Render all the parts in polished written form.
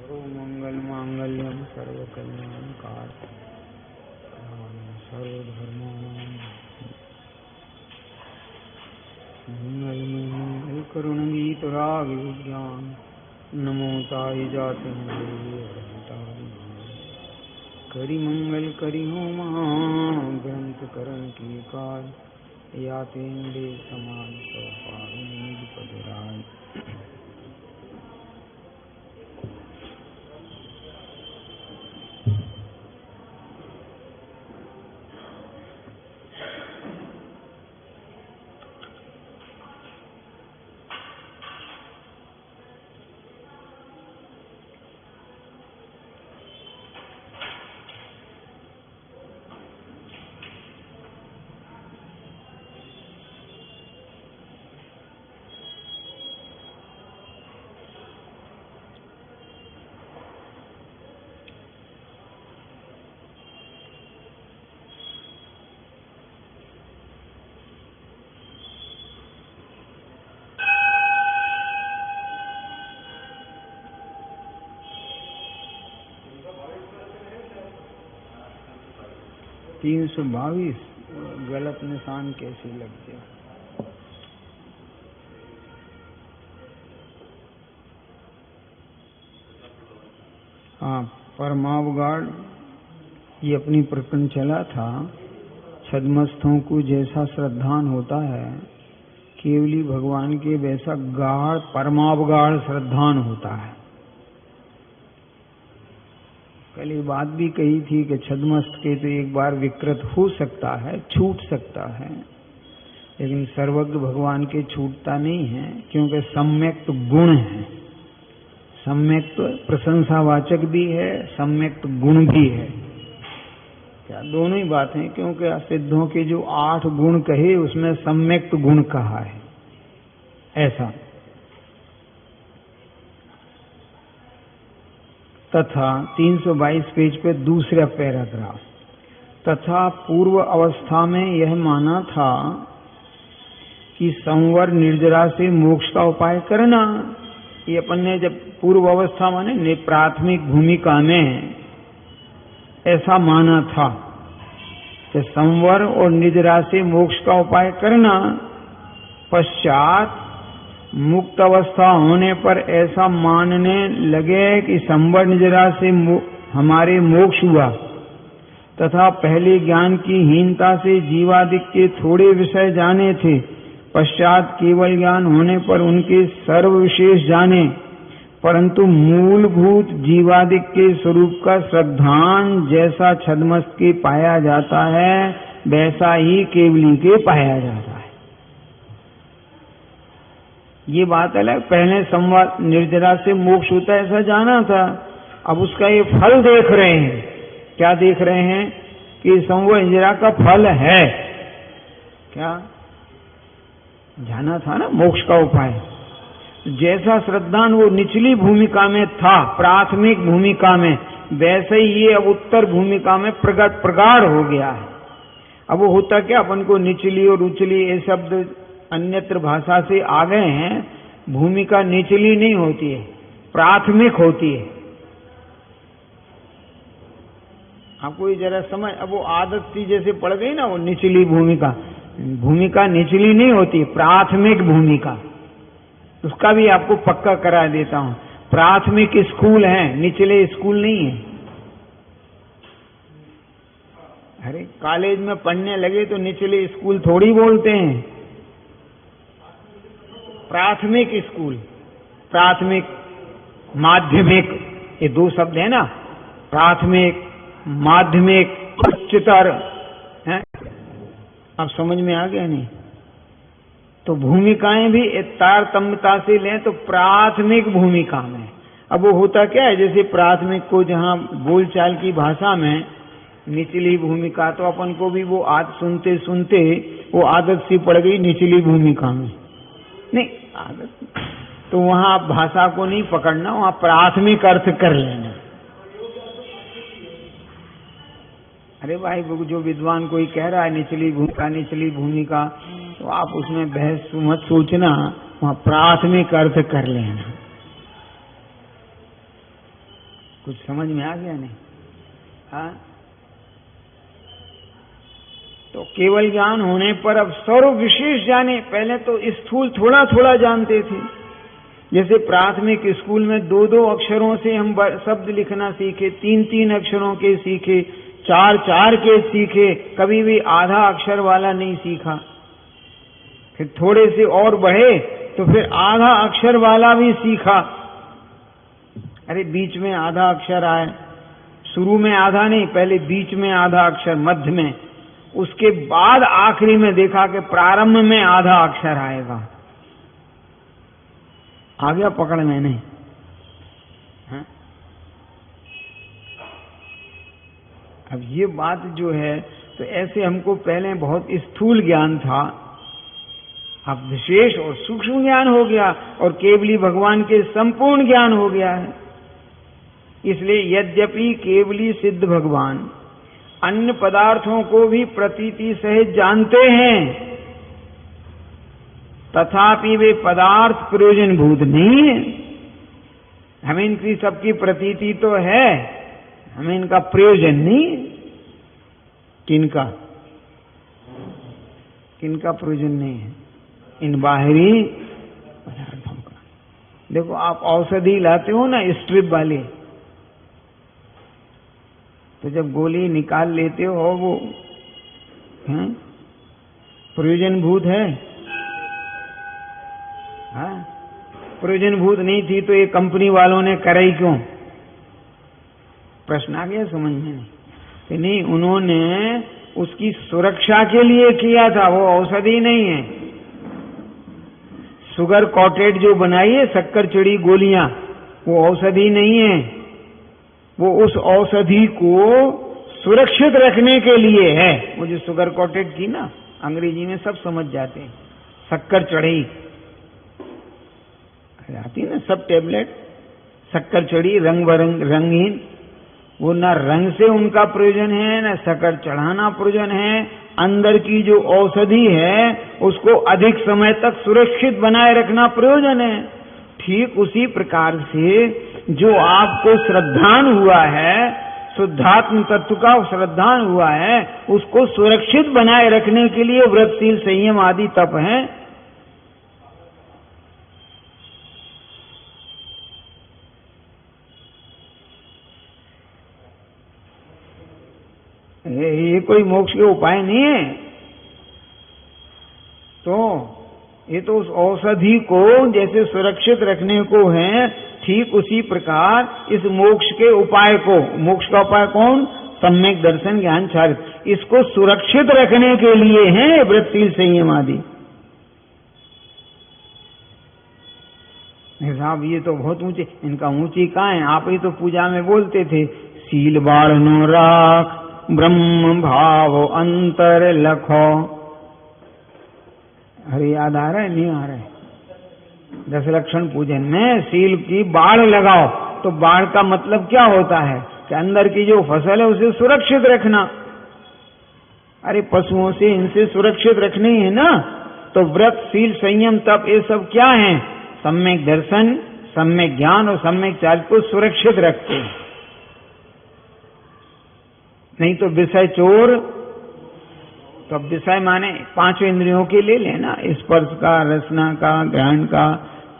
सर्वमंगल मांगल्यम सर्वकल्याणकारकं सर्वधर्माणां मंगल करुण गीतराग विज्ञान नमो ताई जाति करी मंगल करी होमा ग्रंथ करण की काज यातेंद्रे समान सौपाद पदराज। तीन 322 गलत निशान कैसे लग गया? हाँ, परमावगाड़ ये अपनी प्रकरण चला था। छद्मस्थों को जैसा श्रद्धान होता है केवली भगवान के वैसा गाढ़ परमावगाड़ श्रद्धान होता है। कल ये बात भी कही थी कि छद्मस्त के तो एक बार विकृत हो सकता है, छूट सकता है, लेकिन सर्वज्ञ भगवान के छूटता नहीं है, क्योंकि सम्यक तो गुण है। सम्यक तो प्रशंसावाचक भी है, सम्यक तो गुण भी है। क्या दोनों ही बात है, क्योंकि सिद्धों के जो 8 गुण कहे उसमें सम्यक तो गुण कहा है। ऐसा तथा 322 पेज पे दूसरा पैराग्राफ, तथा पूर्व अवस्था में यह माना था कि संवर निर्जरा से मोक्ष का उपाय करना। ये अपन ने जब पूर्व अवस्था माने प्राथमिक भूमिका में ऐसा माना था कि संवर और निर्जरा से मोक्ष का उपाय करना। पश्चात मुक्त अवस्था होने पर ऐसा मानने लगे कि संवर निजरा से हमारे मोक्ष हुआ, तथा पहले ज्ञान की हीनता से जीवादिक के थोड़े विषय जाने थे, पश्चात केवल ज्ञान होने पर उनके सर्व विशेष जाने, परंतु मूलभूत जीवादिक के स्वरूप का श्रद्धान जैसा छद्मस्त के पाया जाता है वैसा ही केवली के पाया जाता है। ये बात अलग, पहले संवाद निर्जरा से मोक्ष होता है ऐसा जाना था। अब उसका ये फल देख रहे हैं। क्या देख रहे हैं? कि संवाद निर्जरा का फल है। क्या जाना था ना मोक्ष का उपाय। जैसा श्रद्धान वो निचली भूमिका में था, प्राथमिक भूमिका में, वैसे ही ये अब उत्तर भूमिका में प्रगाढ़ हो गया है। अब वो होता क्या, अपन को निचली और उचली ये शब्द अन्यत्र भाषा से आ गए हैं। भूमिका निचली नहीं होती है, प्राथमिक होती है। आपको ये जरा समझ, अब वो आदत सी जैसे पड़ गई ना, वो निचली भूमिका, भूमिका निचली नहीं होती, प्राथमिक भूमिका। उसका भी आपको पक्का करा देता हूं। प्राथमिक स्कूल है, निचले स्कूल नहीं है। अरे कॉलेज में पढ़ने लगे तो निचले स्कूल थोड़ी बोलते हैं। प्राथमिक स्कूल, प्राथमिक माध्यमिक, ये 2 शब्द है ना, प्राथमिक माध्यमिक उच्चतर है। अब समझ में आ गया नहीं? तो भूमिकाएं भी तारतम्यता से लें तो प्राथमिक भूमिका में। अब वो होता क्या है, जैसे प्राथमिक को जहां बोलचाल की भाषा में निचली भूमिका, तो अपन को भी वो सुनते सुनते वो आदत सी पड़ गई निचली भूमिका में। नहीं आदत, तो वहां आप भाषा को नहीं पकड़ना, वहां प्राथमिक अर्थ कर लेना। अरे भाई, जो विद्वान कोई कह रहा है निचली भूमिका, तो आप उसमें बहस मत सोचना, वहां प्राथमिक अर्थ कर लेना। कुछ समझ में आ गया नहीं? हाँ, तो केवल ज्ञान होने पर अब सर्व विशेष जाने। पहले तो स्थूल थोड़ा थोड़ा जानते थे। जैसे प्राथमिक स्कूल में 2-2 अक्षरों से हम शब्द लिखना सीखे, 3-3 अक्षरों के सीखे, 4-4 के सीखे, कभी भी आधा अक्षर वाला नहीं सीखा। फिर थोड़े से और बढ़े तो फिर आधा अक्षर वाला भी सीखा। अरे बीच में आधा अक्षर आए, शुरू में आधा नहीं, पहले बीच में आधा अक्षर, मध्य में, उसके बाद आखिरी में देखा कि प्रारंभ में आधा अक्षर आएगा। आ गया पकड़ में नहीं? हाँ? अब ये बात जो है, तो ऐसे हमको पहले बहुत स्थूल ज्ञान था, अब विशेष और सूक्ष्म ज्ञान हो गया, और केवली भगवान के संपूर्ण ज्ञान हो गया है। इसलिए यद्यपि केवली सिद्ध भगवान अन्य पदार्थों को भी प्रतीति सहित जानते हैं, तथापि वे पदार्थ प्रयोजनभूत नहीं है। हमें इनकी सबकी प्रतीति तो है, हमें इनका प्रयोजन नहीं है। किनका किनका प्रयोजन नहीं है? इन बाहरी पदार्थों का। देखो, आप औषधि लाते हो ना स्ट्रिप वाली, तो जब गोली निकाल लेते हो वो प्रयोजनभूत है? हाँ, प्रयोजनभूत नहीं थी तो ये कंपनी वालों ने कराई क्यों? प्रश्न आ गया समझ में? नहीं, उन्होंने उसकी सुरक्षा के लिए किया था, वो औषधि नहीं है। शुगर कॉटेड जो बनाई है शक्कर चढ़ी गोलियां, वो औषधि नहीं है। वो उस औषधि को सुरक्षित रखने के लिए है। वो जो शुगर कॉटेड की ना, अंग्रेजी में सब समझ जाते हैं, शक्कर चढ़ी आती है ना, सब टेबलेट शक्कर चढ़ी रंग बरंग रंगीन, वो ना रंग से उनका प्रयोजन है, ना शक्कर चढ़ाना प्रयोजन है। अंदर की जो औषधि है उसको अधिक समय तक सुरक्षित बनाए रखना प्रयोजन है। ठीक उसी प्रकार से जो आपको श्रद्धान हुआ है, शुद्धात्म तत्व का श्रद्धान हुआ है, उसको सुरक्षित बनाए रखने के लिए व्रतशील संयम आदि तप है। ये कोई मोक्ष के उपाय नहीं है। तो ये तो उस औषधि को जैसे सुरक्षित रखने को है, ठीक उसी प्रकार इस मोक्ष के उपाय को, मोक्ष का उपाय कौन? सम्यक दर्शन ज्ञान चारित्र, इसको सुरक्षित रखने के लिए है व्रतशील संयम आदि। साहब ये तो बहुत ऊंचे, इनका ऊंची कहाँ है? आप ही तो पूजा में बोलते थे, सील बाढ़ नो राख ब्रह्म भाव अंतर लखो। अरे याद आ रहा है? नहीं आ रहा है? 10 लक्षण पूजन में सील की बाढ़ लगाओ, तो बाढ़ का मतलब क्या होता है? कि अंदर की जो फसल है उसे सुरक्षित रखना। अरे पशुओं से, इनसे सुरक्षित रखनी है ना। तो व्रत, सील, संयम, तप, ये सब क्या है? सम्यक दर्शन, सम्यक ज्ञान और सम्यक चारित्र को सुरक्षित रखते हैं। नहीं तो विषय चोर, तो अब विषय माने 5 इंद्रियों के ले लेना, स्पर्श का, रसना का, ग्रहण का,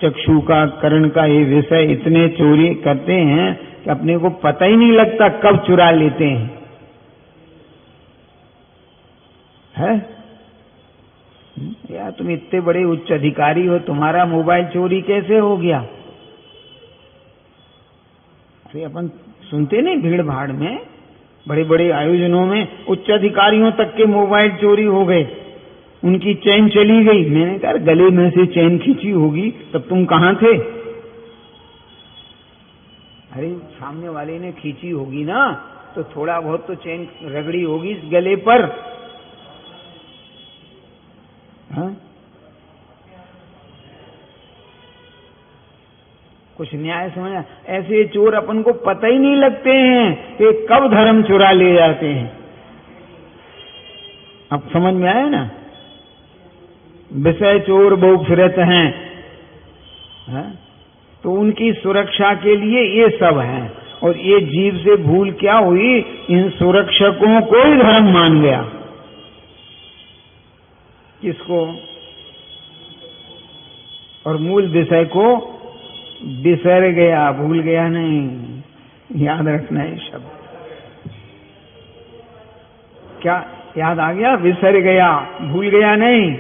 चक्षु का, कर्ण का, ये विषय इतने चोरी करते हैं कि अपने को पता ही नहीं लगता कब चुरा लेते हैं। है? यार तुम इतने बड़े उच्च अधिकारी हो, तुम्हारा मोबाइल चोरी कैसे हो गया? अरे अपन सुनते नहीं भीड़ भाड़ में, बड़े बड़े आयोजनों में उच्च अधिकारियों तक के मोबाइल चोरी हो गए, उनकी चेन चली गई। मैंने कहा गले में से चेन खींची होगी, तब तुम कहां थे? अरे सामने वाले ने खींची होगी ना, तो थोड़ा बहुत तो चेन रगड़ी होगी इस गले पर। हाँ? कुछ न्याय समझा? ऐसे चोर अपन को पता ही नहीं लगते हैं कि कब धर्म चुरा ले जाते हैं। अब समझ में आया ना? विषय चोर बहु फिरत हैं, तो उनकी सुरक्षा के लिए ये सब है। और ये जीव से भूल क्या हुई, इन सुरक्षकों को ही धर्म मान गया। किसको? और मूल विषय को बिसर गया, भूल गया नहीं। याद रखना है शब्द। क्या याद आ गया? बिसर गया, भूल गया नहीं।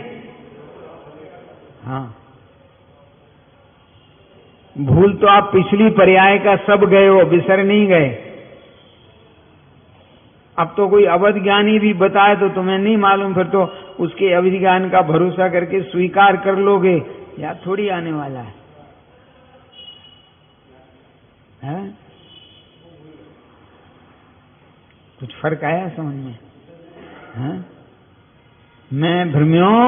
हाँ, भूल तो आप पिछली पर्याय का सब गए हो, बिसर नहीं गए। अब तो कोई अवध ज्ञानी भी बताए तो तुम्हें नहीं मालूम, फिर तो उसके अवध ज्ञान का भरोसा करके स्वीकार कर लोगे। याद थोड़ी आने वाला है? कुछ फर्क आया समझ में? है? मैं भ्रम्यों।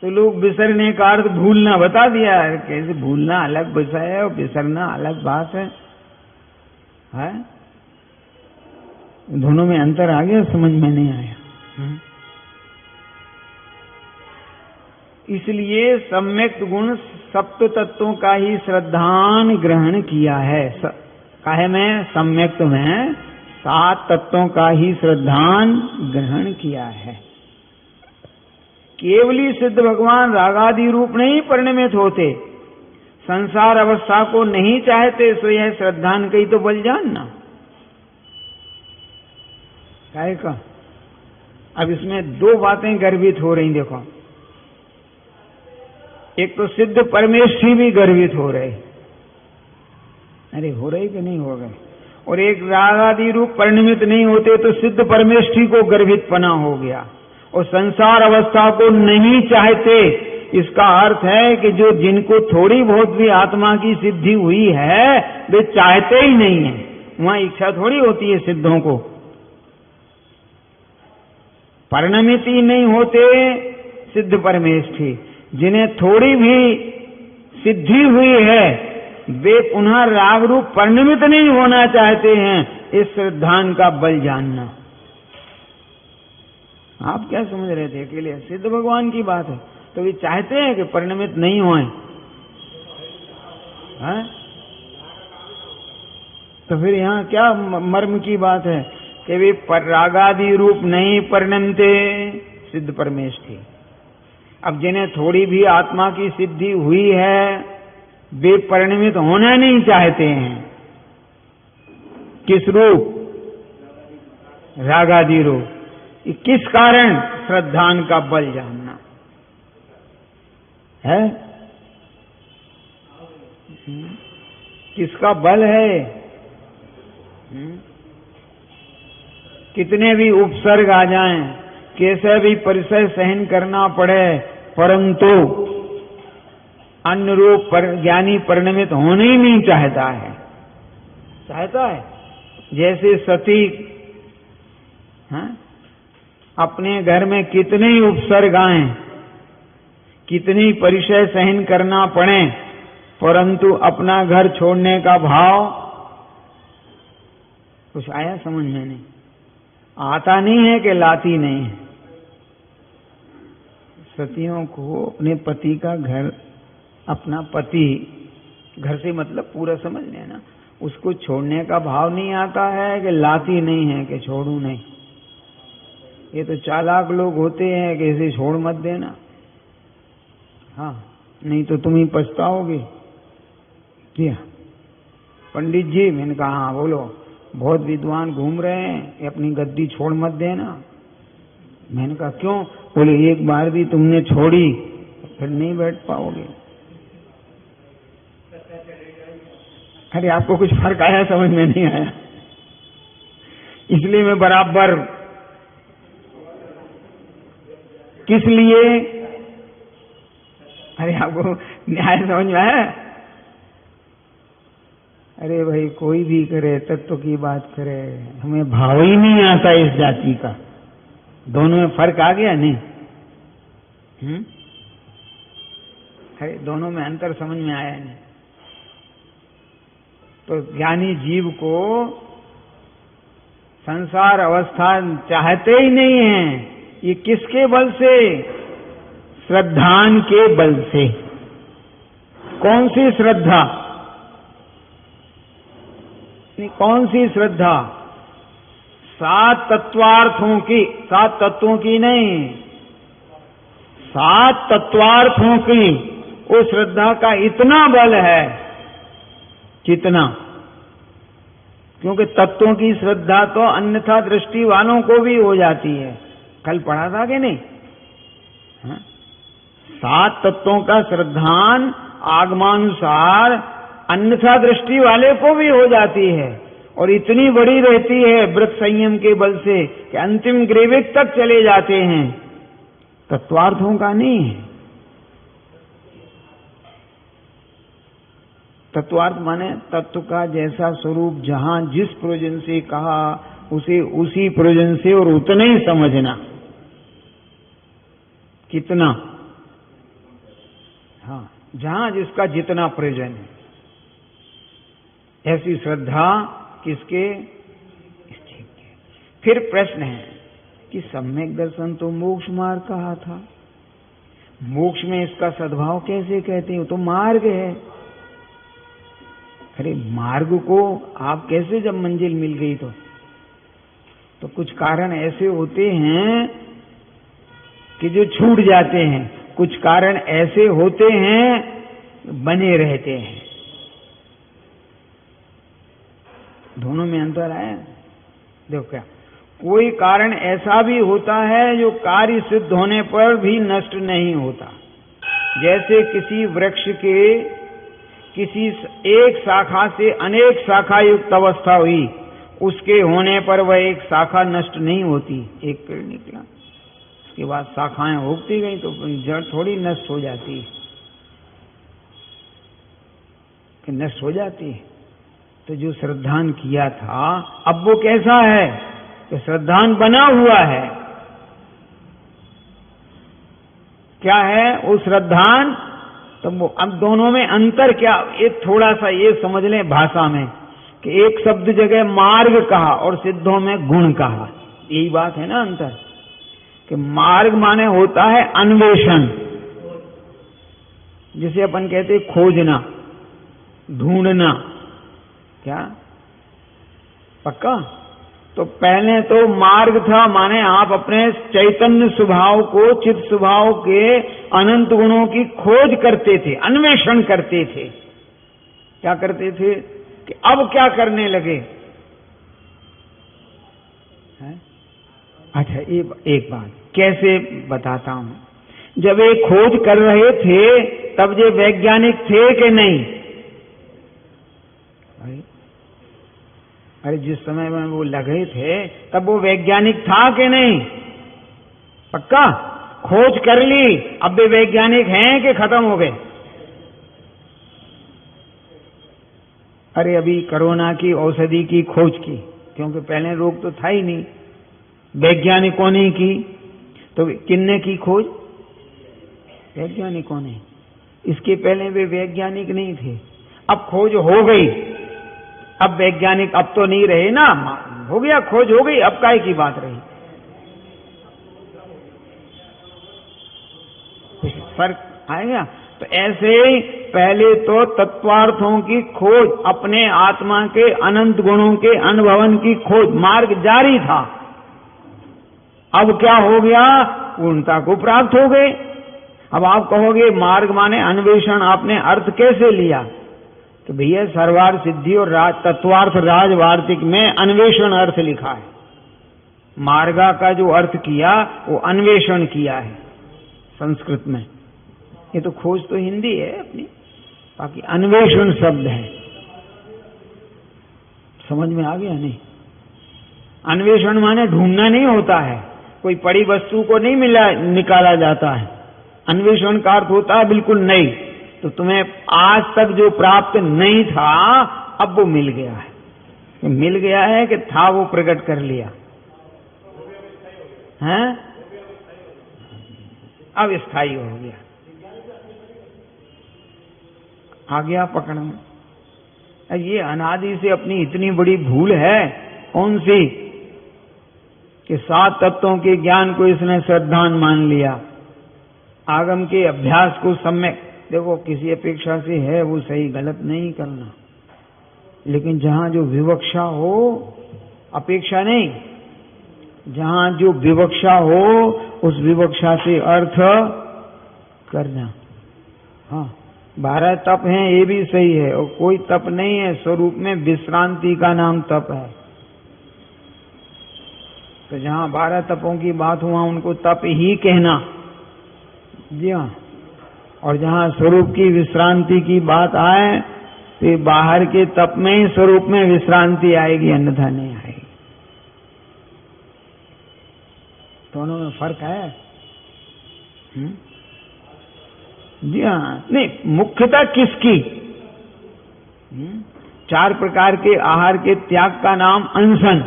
तो लोग बिसरने का अर्थ भूलना बता दिया। कैसे भूलना अलग विषय है और बिसरना अलग बात है? दोनों में अंतर आ गया, समझ में नहीं आया। इसलिए सम्यक गुण सप्त तत्वों का ही श्रद्धान ग्रहण किया है। काहे में? सम्यक में 7 तत्वों का ही श्रद्धान ग्रहण किया है। केवली सिद्ध भगवान रागादि रूप नहीं परिणमित होते, संसार अवस्था को नहीं चाहते, सो यह श्रद्धान कही तो बल जानना। काहे का? अब इसमें 2 बातें गर्वित हो रही। देखो, एक तो सिद्ध परमेश्वरी भी गर्वित हो रहे। अरे हो रहे कि नहीं हो गए? और एक रागादि रूप परिणमित नहीं होते तो सिद्ध परमेष्ठी को गर्भितपना हो गया। और संसार अवस्था को नहीं चाहते, इसका अर्थ है कि जो जिनको थोड़ी बहुत भी आत्मा की सिद्धि हुई है वे चाहते ही नहीं है। वहां इच्छा थोड़ी होती है सिद्धों को। परिणमित ही नहीं होते सिद्ध परमेष्ठी। जिन्हें थोड़ी भी सिद्धि हुई है वे पुनः राग रूप परिणमित नहीं होना चाहते हैं। इस श्रद्धान का बल जानना। आप क्या समझ रहे थे? अकेले सिद्ध भगवान की बात है तो वे चाहते हैं कि परिणमित नहीं होए। तो फिर यहाँ क्या मर्म की बात है कि वे रागादि रूप नहीं परिणमते, सिद्ध परमेष्ठी। अब जिन्हें थोड़ी भी आत्मा की सिद्धि हुई है वे परिणमित होना नहीं चाहते हैं। किस रूप? रागादि रूप। किस कारण? श्रद्धान का बल जानना है। किसका बल है? कितने भी उपसर्ग आ जाएं, कैसे भी परिचय सहन करना पड़े, परंतु अन्य रूप पर ज्ञानी परिणमित होने ही नहीं चाहता है। चाहता है जैसे सती अपने घर में कितने ही उपसर्ग आए, कितनी परिचय सहन करना पड़े, परंतु अपना घर छोड़ने का भाव कुछ आया समझ में नहीं आता। नहीं है कि लाती नहीं है। सतियों को अपने पति का घर, अपना पति घर से मतलब पूरा समझ लेना, उसको छोड़ने का भाव नहीं आता है कि लाती नहीं है कि छोड़ू नहीं। ये तो चालाक लोग होते हैं कि इसे छोड़ मत देना, हाँ नहीं तो तुम ही पछताओगे। क्या पंडित जी? मैंने कहा हाँ बोलो। बहुत विद्वान घूम रहे हैं, ये अपनी गद्दी छोड़ मत देना। मैंने कहा क्यों? बोले एक बार भी तुमने छोड़ी फिर नहीं बैठ पाओगे। अरे आपको कुछ फर्क आया? समझ में नहीं आया। इसलिए मैं बराबर, किस लिए? अरे आपको न्याय समझ में आया? अरे भाई कोई भी करे तत्व की बात करे, हमें भाव ही नहीं आता इस जाति का। दोनों में फर्क आ गया नहीं? अरे दोनों में अंतर समझ में आया नहीं। तो ज्ञानी जीव को संसार अवस्था चाहते ही नहीं है। ये किसके बल से? श्रद्धान के बल से। कौन सी श्रद्धा? कौन सी श्रद्धा? 7 तत्वार्थों की, 7 तत्वों की नहीं, 7 तत्वार्थों की वो श्रद्धा का इतना बल है कितना, क्योंकि तत्वों की श्रद्धा तो अन्यथा दृष्टि वालों को भी हो जाती है। कल पढ़ा था कि नहीं? 7 तत्वों का श्रद्धान आगमानुसार अन्यथा दृष्टि वाले को भी हो जाती है, और इतनी बड़ी रहती है व्रत संयम के बल से कि अंतिम ग्रेविक तक चले जाते हैं। तत्वार्थों का नहीं है। तत्वार्थ माने तत्व का जैसा स्वरूप जहां जिस प्रयोजन से कहा उसे उसी प्रयोजन से और उतना ही समझना। कितना? हाँ, जहां जिसका जितना प्रयोजन है, ऐसी श्रद्धा किसके? ठीक है। फिर प्रश्न है कि सम्यक दर्शन तो मोक्ष मार्ग कहा था, मोक्ष में इसका सद्भाव कैसे कहते हैं? तो मार्ग है। अरे मार्ग को आप कैसे, जब मंजिल मिल गई तो कुछ कारण ऐसे होते हैं कि जो छूट जाते हैं, कुछ कारण ऐसे होते हैं बने रहते हैं। दोनों में अंतर है। देखो क्या, कोई कारण ऐसा भी होता है जो कार्य सिद्ध होने पर भी नष्ट नहीं होता। जैसे किसी वृक्ष के किसी एक शाखा से अनेक शाखा युक्त अवस्था हुई, उसके होने पर वह एक शाखा नष्ट नहीं होती। एक पेड़ निकला, उसके बाद शाखाएं उगती गई तो जड़ थोड़ी नष्ट हो जाती है, कि नष्ट हो जाती है। तो जो श्रद्धान किया था, अब वो कैसा है? तो श्रद्धान बना हुआ है। क्या है वो श्रद्धान? तो वो अब दोनों में अंतर क्या? एक थोड़ा सा ये समझ लें भाषा में कि एक शब्द जगह मार्ग कहा और सिद्धों में गुण कहा। यही बात है ना अंतर, कि मार्ग माने होता है अन्वेषण, जिसे अपन कहते हैं खोजना, ढूंढना। क्या पक्का? तो पहले तो मार्ग था, माने आप अपने चैतन्य स्वभाव को, चित्त स्वभाव के अनंत गुणों की खोज करते थे, अन्वेषण करते थे। क्या करते थे? कि अब क्या करने लगे हैं? अच्छा, एक बात कैसे बताता हूं। जब ये खोज कर रहे थे तब ये वैज्ञानिक थे कि नहीं? अरे जिस समय में वो लगे थे तब वो वैज्ञानिक था कि नहीं? पक्का? खोज कर ली, अब वे वैज्ञानिक हैं कि खत्म हो गए? अरे अभी कोरोना की औषधि की खोज की, क्योंकि पहले रोग तो था ही नहीं, वैज्ञानिकों ने की। तो किन्ने की खोज? वैज्ञानिकों ने। इसके पहले वे वैज्ञानिक नहीं थे। अब खोज हो गई, अब वैज्ञानिक अब तो नहीं रहे ना, हो गया, खोज हो गई, अब काहे की बात रही? कुछ फर्क आएगा? तो ऐसे ही पहले तो तत्वार्थों की खोज, अपने आत्मा के अनंत गुणों के अनुभवन की खोज, मार्ग जारी था। अब क्या हो गया? पूर्णता को प्राप्त हो गए। अब आप कहोगे मार्ग माने अन्वेषण, आपने अर्थ कैसे लिया? तो भैया सर्वार्थ सिद्धि और तत्वार्थ राज वार्तिक में अन्वेषण अर्थ लिखा है। मार्गा का जो अर्थ किया वो अन्वेषण किया है संस्कृत में। ये तो खोज तो हिंदी है अपनी, बाकी अन्वेषण शब्द है। समझ में आ गया नहीं? अन्वेषण माने ढूंढना नहीं होता है, कोई पड़ी वस्तु को नहीं निकाला जाता है। अन्वेषण का अर्थ होता है बिल्कुल नहीं। तो तुम्हें आज तक जो प्राप्त नहीं था अब वो मिल गया है। मिल गया है कि था वो प्रकट कर लिया है, अब स्थायी हो गया, आ गया पकड़ में। ये अनादि से अपनी इतनी बड़ी भूल है, कौन सी? कि 7 तत्वों के ज्ञान को इसने श्रद्धान मान लिया, आगम के अभ्यास को सम्यक देखो किसी अपेक्षा से है वो सही, गलत नहीं करना, लेकिन जहां जो विवक्षा हो, अपेक्षा नहीं, जहां जो विवक्षा हो उस विवक्षा से अर्थ करना। हाँ, 12 तप हैं ये भी सही है, और कोई तप नहीं है, स्वरूप में विश्रांति का नाम तप है। तो जहां 12 तपों की बात हुआ उनको तप ही कहना, जी हाँ। और जहां स्वरूप की विश्रांति की बात आए तो बाहर के तप में ही स्वरूप में विश्रांति आएगी, अन्यथा नहीं आएगी। दोनों में फर्क है। जी हाँ, नहीं, मुख्यता किसकी? 4 प्रकार के आहार के त्याग का नाम अनशन।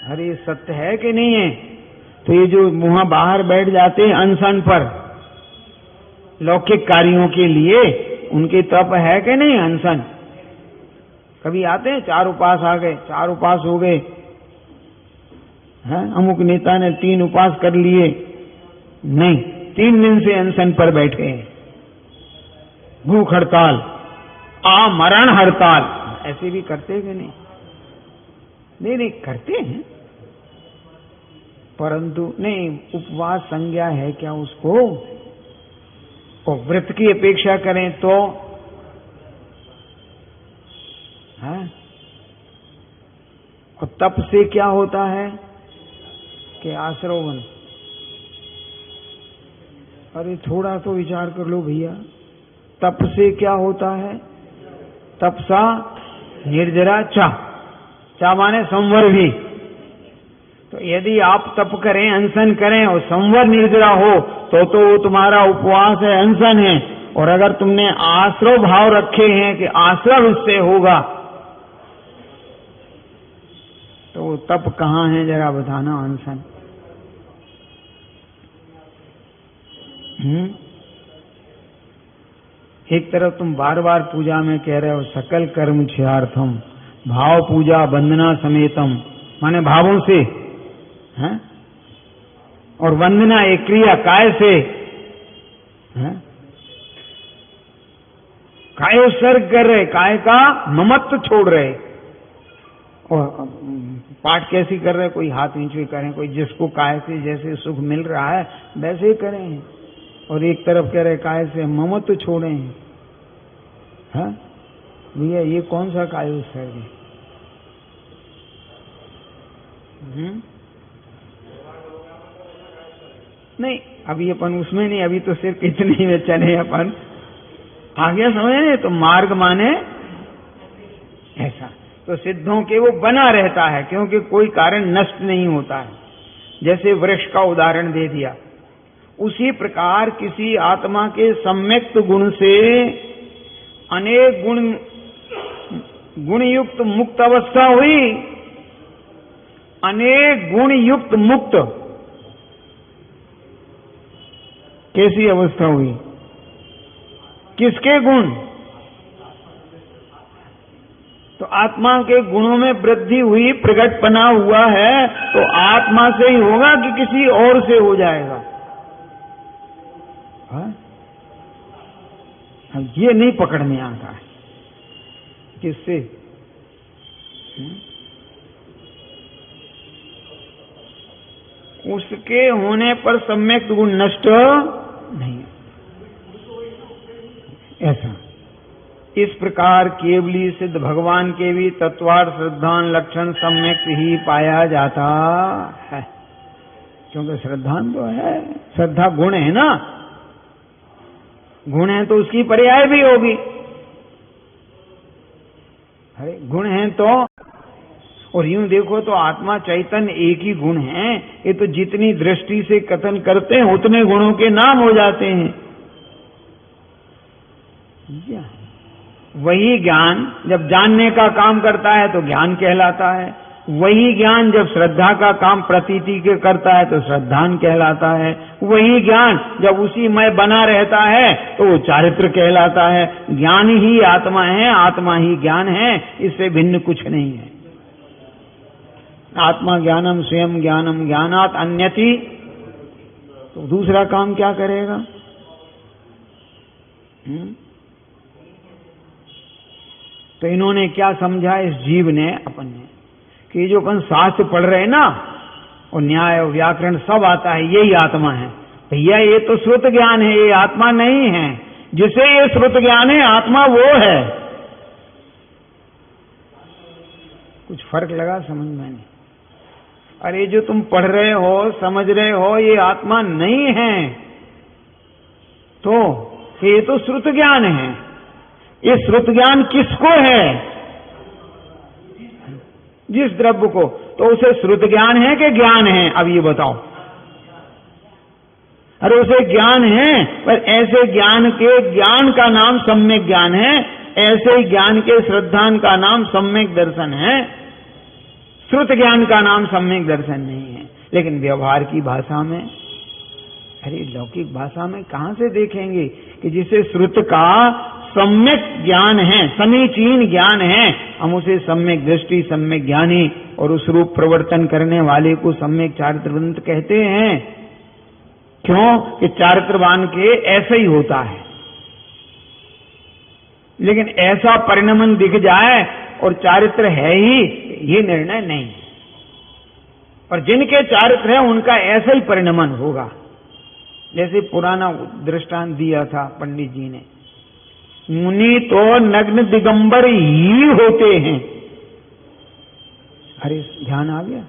अरे सत्य है कि नहीं है? तो ये जो वहां बाहर बैठ जाते हैं अनशन पर लौकिक कार्यों के लिए, उनके तप है कि नहीं अनशन? कभी आते हैं 4 उपास आ गए, 4 उपास हो गए हैं, अमुक नेता ने 3 उपास कर लिए, नहीं, 3 दिन से अनशन पर बैठे हैं, भूख हड़ताल, आमरण हड़ताल, ऐसे भी करते हैं कि नहीं? नहीं करते हैं, परंतु नहीं, उपवास संज्ञा है क्या उसको? और व्रत की अपेक्षा करें तो है। और तप से क्या होता है कि आश्रवण। अरे थोड़ा तो विचार कर लो भैया, तप से क्या होता है? तपसा निर्जरा चा माने संवर भी। तो यदि आप तप करें, अनशन करें और संवर निर्जरा हो तो वो तुम्हारा उपवास है, अनशन है। और अगर तुमने आश्रव भाव रखे हैं कि आश्रव इससे होगा, तो वो तप कहां है जरा बताना, अनशन। एक तरफ तुम बार बार पूजा में कह रहे हो सकल कर्म क्षयार्थम भाव पूजा वंदना समेतम, माने भावों से हैं, और वंदना एक क्रिया काय से हैं, काय उत्सर्ग कर रहे, काय का ममत्व छोड़ रहे। और पाठ कैसी कर रहे, कोई हाथ नीचे करें, कोई जिसको काय से जैसे सुख मिल रहा है वैसे ही करें, और एक तरफ कह रहे काय से ममत्व छोड़े हैं। भैया ये कौन सा काय उत्सर्ग है? नहीं, अभी अपन उसमें नहीं, अभी तो सिर्फ इतने में चले अपन। आगे समझे? तो मार्ग माने ऐसा, तो सिद्धों के वो बना रहता है, क्योंकि कोई कारण नष्ट नहीं होता है। जैसे वृक्ष का उदाहरण दे दिया, उसी प्रकार किसी आत्मा के सम्यक्त गुण से अनेक गुण युक्त मुक्त अवस्था हुई, अनेक गुण युक्त मुक्त कैसी अवस्था हुई? किसके गुण? तो आत्मा के गुणों में वृद्धि हुई, प्रकटपना हुआ है, तो आत्मा से ही होगा कि किसी और से हो जाएगा? ये नहीं पकड़ने आता है। किससे? उसके होने पर सम्यक गुण नष्ट नहीं, ऐसा। इस प्रकार केवली सिद्ध भगवान के भी तत्वार्थ श्रद्धान लक्षण सम्यक ही पाया जाता है, क्योंकि श्रद्धान तो है, श्रद्धा गुण है ना, गुण है तो उसकी पर्याय भी होगी। अरे गुण है तो, और यूं देखो तो आत्मा चैतन्य एक ही गुण है, ये तो जितनी दृष्टि से कथन करते हैं उतने गुणों के नाम हो जाते हैं। वही ज्ञान जब जानने का काम करता है तो ज्ञान कहलाता है, वही ज्ञान जब श्रद्धा का काम प्रतीति के करता है तो श्रद्धान कहलाता है, वही ज्ञान जब उसी में बना रहता है तो वो चारित्र कहलाता है। ज्ञान ही आत्मा है, आत्मा ही ज्ञान है, इससे भिन्न कुछ नहीं है। आत्मा ज्ञानम स्वयं ज्ञानम ज्ञानात अन्यति, तो दूसरा काम क्या करेगा? तो इन्होंने क्या समझा, इस जीव ने, अपन ने, कि जो अपन शास्त्र पढ़ रहे हैं ना, और न्याय और व्याकरण सब आता है, यही आत्मा है। भैया ये तो श्रुत ज्ञान है, ये आत्मा नहीं है। जिसे ये श्रुत ज्ञान है, आत्मा वो है। कुछ फर्क लगा समझ में नहीं? अरे जो तुम पढ़ रहे हो, समझ रहे हो, ये आत्मा नहीं है। तो ये तो श्रुत ज्ञान है। ये श्रुत ज्ञान किसको है? जिस द्रव्य को। तो उसे श्रुत ज्ञान है कि ज्ञान है? अब ये बताओ। अरे उसे ज्ञान है, पर ऐसे ज्ञान के, ज्ञान का नाम सम्यक ज्ञान है, ऐसे ही ज्ञान के श्रद्धान का नाम सम्यक दर्शन है। श्रुत ज्ञान का नाम सम्यक दर्शन नहीं है। लेकिन व्यवहार की भाषा में, अरे लौकिक भाषा में कहां से देखेंगे कि जिसे श्रुत का सम्यक ज्ञान है, समीचीन ज्ञान है, हम उसे सम्यक दृष्टि, सम्यक ज्ञानी और उस रूप प्रवर्तन करने वाले को सम्यक चारित्रवंत कहते हैं। क्यों? कि चारित्रवान के ऐसा ही होता है। लेकिन ऐसा परिणमन दिख जाए और चारित्र है ही, ये निर्णय नहीं। और जिनके चारित्र है उनका ऐसा ही परिणमन होगा। जैसे पुराना दृष्टांत दिया था पंडित जी ने, मुनि तो नग्न दिगंबर ही होते हैं। अरे ध्यान आ गया?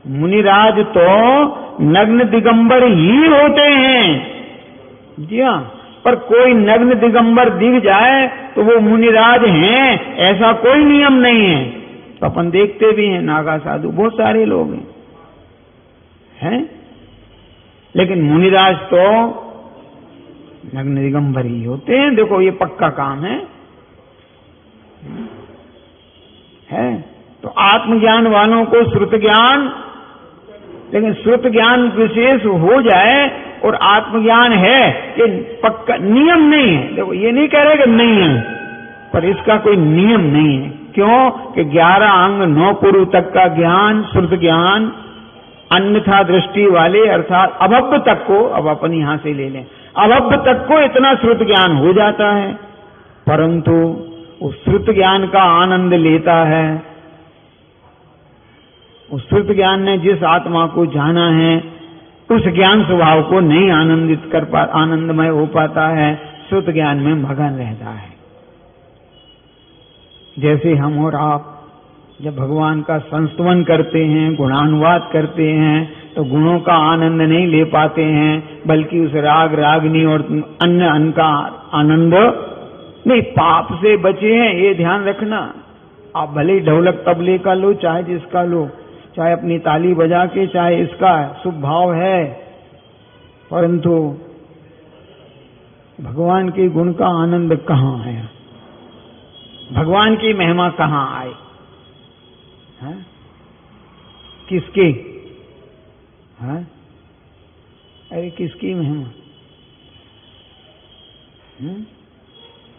मुनिराज तो नग्न दिगंबर ही होते हैं। जी हाँ, पर कोई नग्न दिगंबर दिख जाए तो वो मुनिराज हैं, ऐसा कोई नियम नहीं है। तो अपन देखते भी हैं, नागा साधु बहुत सारे लोग हैं, लेकिन मुनिराज तो नग्न दिगंबर ही होते हैं। देखो ये पक्का काम है। तो आत्मज्ञान वालों को श्रुत ज्ञान, लेकिन श्रुत ज्ञान विशेष हो जाए और आत्मज्ञान है, ये पक्का नियम नहीं है। देखो ये नहीं कह रहे कि नहीं है, पर इसका कोई नियम नहीं है। क्यों? कि 11 अंग 9 पुरु तक का ज्ञान श्रुत ज्ञान, अन्यथा दृष्टि वाले अर्थात अभव्य तक को, अब अपन यहां से ले लें, अभव्य तक को इतना श्रुत ज्ञान हो जाता है, परंतु उस श्रुत ज्ञान का आनंद लेता है। उस श्रुत ज्ञान ने जिस आत्मा को जाना है, उस ज्ञान स्वभाव को नहीं आनंदमय हो पाता है, श्रुत ज्ञान में मगन रहता है। जैसे हम और आप जब भगवान का संस्तवन करते हैं, गुणानुवाद करते हैं, तो गुणों का आनंद नहीं ले पाते हैं, बल्कि उस राग रागनी और अन्य अन्न का आनंद नहीं। पाप से बचे हैं, ये ध्यान रखना। आप भले ढोलक तबले का लो, चाहे जिसका लो, चाहे अपनी ताली बजा के, चाहे इसका शुभ भाव है, परंतु भगवान के गुण का आनंद कहां है? भगवान की महिमा कहां आए? है? किसके? है? अरे किसकी महिमा?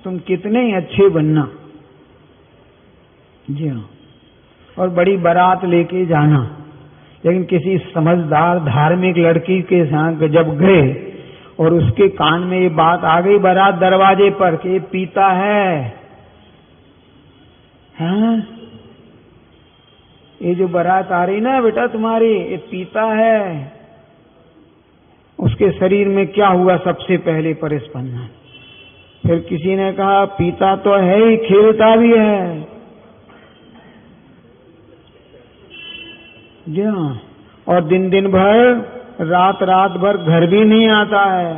तुम कितने ही अच्छे बनना, जी हाँ, और बड़ी बारात लेके जाना, लेकिन किसी समझदार धार्मिक लड़की के साथ जब गए और उसके कान में ये बात आ गई बारात दरवाजे पर कि ये पीता है, हाँ? ये जो बारात आ रही ना बेटा तुम्हारी, ये पीता है, उसके शरीर में क्या हुआ? सबसे पहले परिस्पंदन। फिर किसी ने कहा पीता तो है ही, खेलता भी है। जी हाँ, और दिन दिन भर, रात रात भर घर भी नहीं आता है।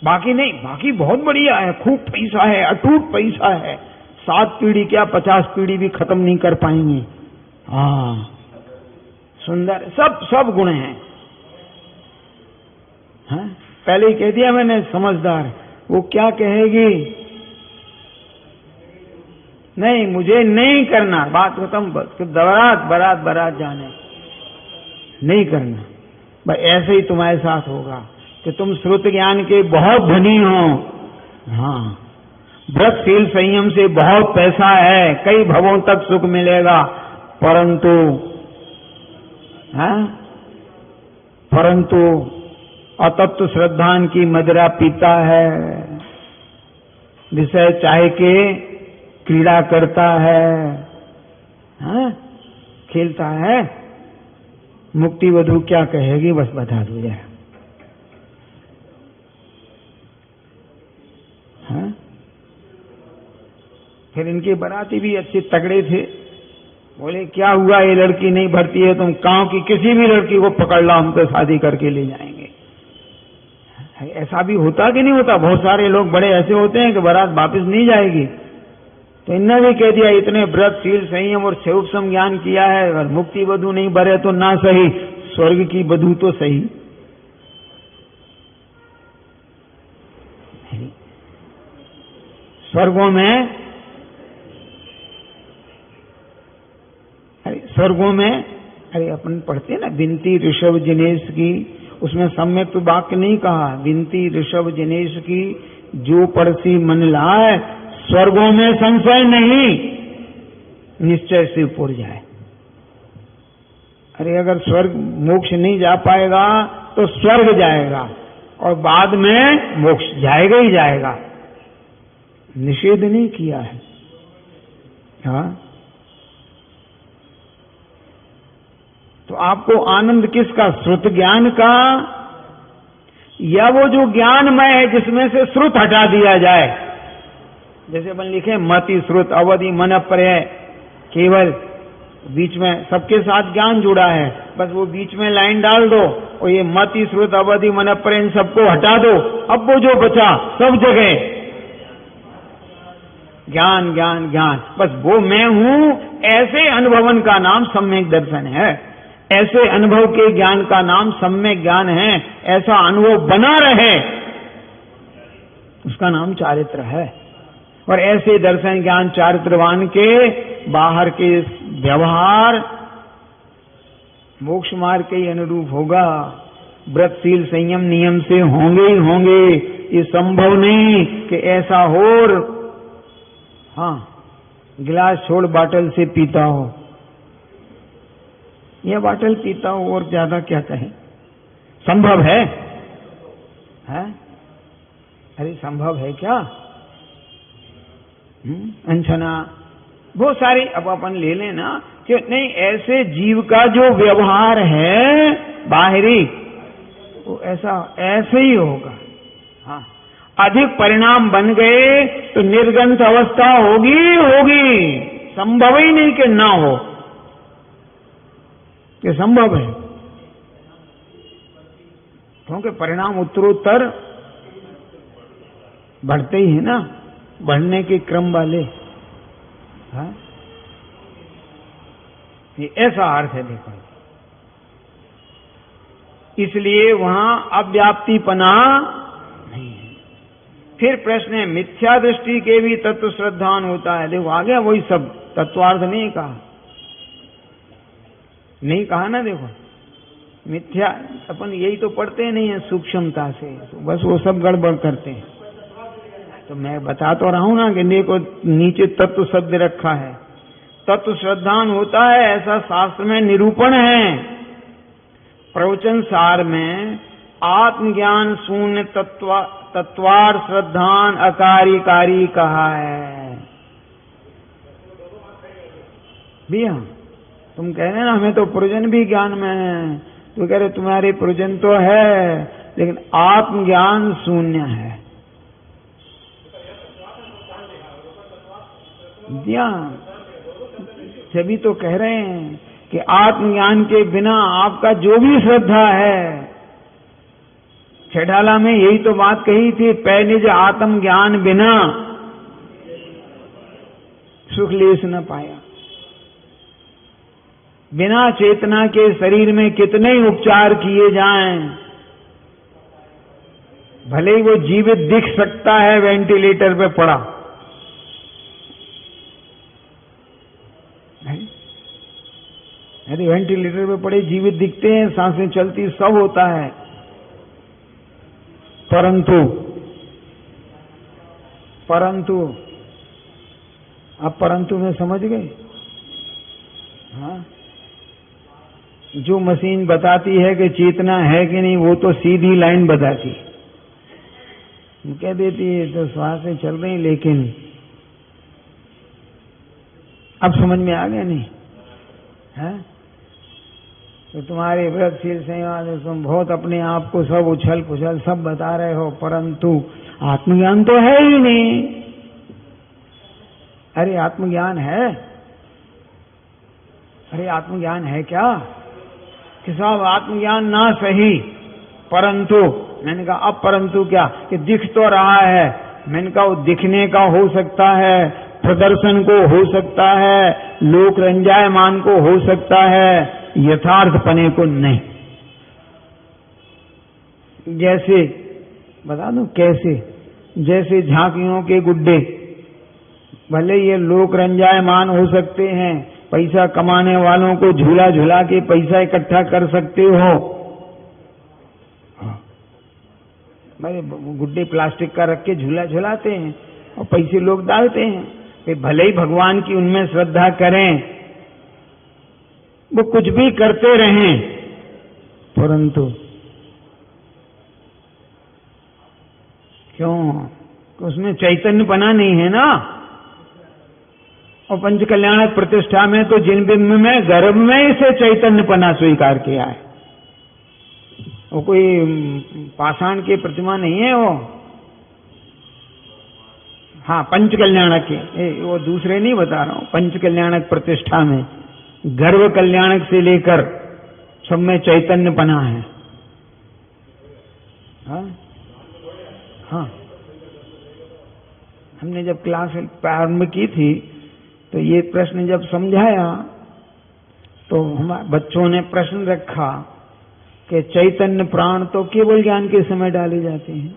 बाकी नहीं, बाकी बहुत बढ़िया है, खूब पैसा है, अटूट पैसा है, 7 पीढ़ी क्या 50 पीढ़ी भी खत्म नहीं कर पाएंगे। हाँ, सुंदर, सब गुण हैं। हाँ? पहले ही कह दिया मैंने, समझदार। वो क्या कहेगी? नहीं, मुझे नहीं करना, बात खत्म। बारात जाने नहीं करना। भाई ऐसे ही तुम्हारे साथ होगा कि तुम श्रुत ज्ञान के बहुत धनी हो, हाँ, व्रतशील संयम से बहुत पैसा है, कई भवों तक सुख मिलेगा, परंतु अतत्व श्रद्धान की मदिरा पीता है। विषय चाह के क्रीड़ा करता है, हाँ? खेलता है। मुक्ति वधू क्या कहेगी बस बता दो जरा, हाँ? फिर इनके बाराती भी अच्छे तगड़े थे, बोले क्या हुआ ये लड़की नहीं भरती है, तुम गांव की किसी भी लड़की को पकड़ लो, हम तो शादी करके ले जाएंगे। ऐसा भी होता कि नहीं होता? बहुत सारे लोग बड़े ऐसे होते हैं कि बारात वापस नहीं जाएगी। तो इनने भी कह दिया इतने व्रत शील संयम और सूक्ष्म ज्ञान किया है, अगर मुक्ति वधू नहीं भरे तो ना सही, स्वर्ग की वधू तो सही। स्वर्गों में अरे अपन पढ़ते हैं ना, विनती ऋषभ जिनेश की, उसमें सम्यक वाक्य नहीं कहा, विनती ऋषभ जिनेश की जो पड़सी मन लाए, स्वर्गों में संशय नहीं, निश्चय से पुर जाए। अरे अगर स्वर्ग मोक्ष नहीं जा पाएगा तो स्वर्ग जाएगा और बाद में मोक्ष जाएगा ही जाएगा, निषेध नहीं किया है। हाँ, तो आपको आनंद किसका? श्रुत ज्ञान का, या वो जो ज्ञानमय है जिसमें से श्रुत हटा दिया जाए? जैसे अपन लिखे मति श्रुत अवधि मन प्रय, केवल बीच में सबके साथ ज्ञान जुड़ा है, बस वो बीच में लाइन डाल दो और ये मति श्रुत अवधि मन प्रय इन सबको हटा दो, अब वो जो बचा सब जगह ज्ञान ज्ञान ज्ञान, बस वो मैं हूं, ऐसे अनुभवन का नाम सम्यक दर्शन है। ऐसे अनुभव के ज्ञान का नाम सम्यक ज्ञान है। ऐसा अनुभव बना रहे उसका नाम चारित्र है। और ऐसे दर्शन ज्ञान चारित्रवान के बाहर के व्यवहार मोक्ष मार्ग के अनुरूप होगा। व्रतशील संयम नियम से होंगे ही होंगे। ये संभव नहीं कि ऐसा हो और हाँ गिलास छोड़ बाटल से पीता हो, यह बाटल पीता हो और ज्यादा क्या कहें। संभव है? अरे संभव है क्या? अंशना बहुत सारी अब अपन ले लेना कि नहीं, ऐसे जीव का जो व्यवहार है बाहरी वो ऐसे ही होगा। हाँ, अधिक परिणाम बन गए तो निर्गंथ अवस्था होगी, संभव ही नहीं कि ना हो, ये संभव है। क्योंकि परिणाम उत्तरोत्तर बढ़ते ही है ना, बढ़ने के क्रम वाले। हाँ, ये ऐसा अर्थ है। देखो, इसलिए वहां अव्याप्तिपना नहीं है। फिर प्रश्न है, मिथ्या दृष्टि के भी तत्व श्रद्धान होता है। देखो आ गया वही सब, तत्वार्थ नहीं कहा ना। देखो मिथ्या अपन यही तो पढ़ते नहीं है सूक्ष्मता से, बस वो सब गड़बड़ करते हैं। तो मैं बता तो रहा हूं ना कि देखो नीचे तत्व शब्द रखा है, तत्व श्रद्धान होता है, ऐसा शास्त्र में निरूपण है। प्रवचन सार में आत्मज्ञान शून्य तत्वार श्रद्धान अकारिकारी कहा है। भैया तुम कह रहे ना हमें तो प्रयोजन भी ज्ञान में है, तो कह रहे तुम्हारे प्रयोजन तो है लेकिन आत्मज्ञान शून्य है। सभी तो कह रहे हैं कि आत्मज्ञान के बिना आपका जो भी श्रद्धा है, छेडाला में यही तो बात कही थी, पै निज आत्म ज्ञान बिना सुख लेस न पाया। बिना चेतना के शरीर में कितने ही उपचार किए जाएं, भले ही वो जीवित दिख सकता है वेंटिलेटर पे पड़ा, यदि वेंटिलेटर पे पड़े जीवित दिखते हैं, सांसें चलती, सब होता है, परंतु आप परंतु में समझ गए? हाँ, जो मशीन बताती है कि चेतना है कि नहीं, वो तो सीधी लाइन बताती, कह देती है तो श्वास से चल रही, लेकिन अब समझ में आ गया नहीं है? तो तुम्हारे व्रतशील संवाद में तुम बहुत अपने आप को सब उछल पुछल सब बता रहे हो, परंतु आत्मज्ञान तो है ही नहीं। अरे आत्मज्ञान है, अरे आत्मज्ञान है क्या? कि साहब आत्मज्ञान ना सही, परंतु, मैंने कहा अब परंतु क्या? कि दिख तो रहा है। मैंने कहा वो दिखने का हो सकता है, प्रदर्शन को हो सकता है, लोक रंजायमान को हो सकता है, यथार्थ पने को नहीं। जैसे बता दूं कैसे? जैसे झांकियों के गुड्डे, भले ये लोक रंजायमान हो सकते हैं, पैसा कमाने वालों को झूला झूला के पैसा इकट्ठा कर सकते हो। भाई गुड्डे प्लास्टिक का रख के झूला झुलाते हैं और पैसे लोग डालते हैं। वे भले ही भगवान की उनमें श्रद्धा करें, वो कुछ भी करते रहें, परंतु क्यों? उसमें चैतन्यपना नहीं है ना। और पंच कल्याणक प्रतिष्ठा में तो जिन बिंब में गर्भ में इसे चैतन्यपना स्वीकार किया है। वो कोई पाषाण की प्रतिमा नहीं है वो। हाँ, पंच कल्याणक के, वो दूसरे नहीं बता रहा हूं। पंच कल्याणक प्रतिष्ठा में गर्भ कल्याणक से लेकर सब में चैतन्यपना है। हाँ हाँ, हमने जब क्लास प्रारंभ की थी तो ये प्रश्न जब समझाया तो हमारे बच्चों ने प्रश्न रखा कि चैतन्य प्राण तो केवल ज्ञान के समय डाले जाते हैं,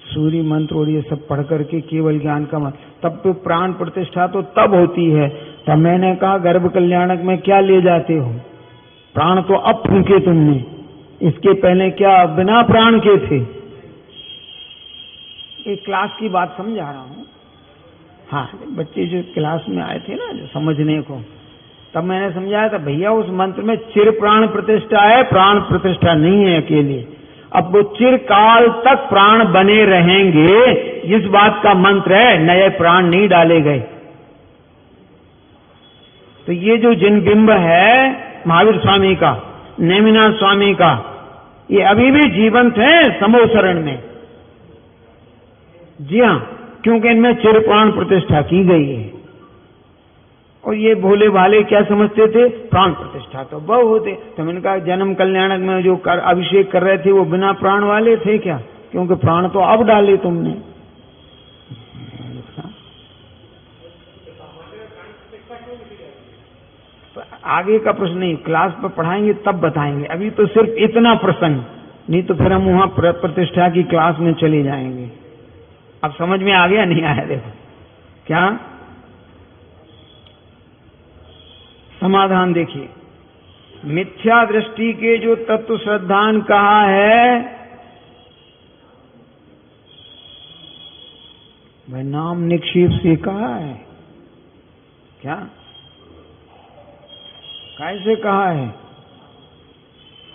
सूर्य मंत्र और ये सब पढ़ करके केवल ज्ञान का मत, तब तो प्राण प्रतिष्ठा तो तब होती है। तब मैंने कहा गर्भ कल्याणक में क्या ले जाते हो? प्राण तो अब फूके तुमने, इसके पहले क्या बिना प्राण के थे? एक क्लास की बात समझा रहा हूं। हाँ, बच्चे जो क्लास में आए थे ना जो समझने को, तब मैंने समझाया था भैया उस मंत्र में चिर प्राण प्रतिष्ठा है, प्राण प्रतिष्ठा नहीं है अकेले। अब वो चिरकाल तक प्राण बने रहेंगे, इस बात का मंत्र है, नए प्राण नहीं डाले गए। तो ये जो जिन बिंब है महावीर स्वामी का, नेमिनाथ स्वामी का, ये अभी भी जीवंत है समोसरण में। जी हाँ, क्योंकि इनमें चिर प्राण प्रतिष्ठा की गई है। और ये भोले भाले क्या समझते थे? प्राण प्रतिष्ठा तो बहु होते। तो मैंने कहा जन्म कल्याणक में जो अभिषेक कर रहे थे वो बिना प्राण वाले थे क्या? क्योंकि प्राण तो अब डाले तुमने। तो आगे का प्रश्न नहीं, क्लास पर पढ़ाएंगे तब बताएंगे। अभी तो सिर्फ इतना प्रसंग, नहीं तो फिर हम वहां प्रतिष्ठा की क्लास में चले जाएंगे। अब समझ में आ गया नहीं आया? देखो क्या समाधान देखिए। मिथ्या दृष्टि के जो तत्व श्रद्धान कहा है, भाई नाम निक्षेप से कहा है क्या? कैसे कहा है?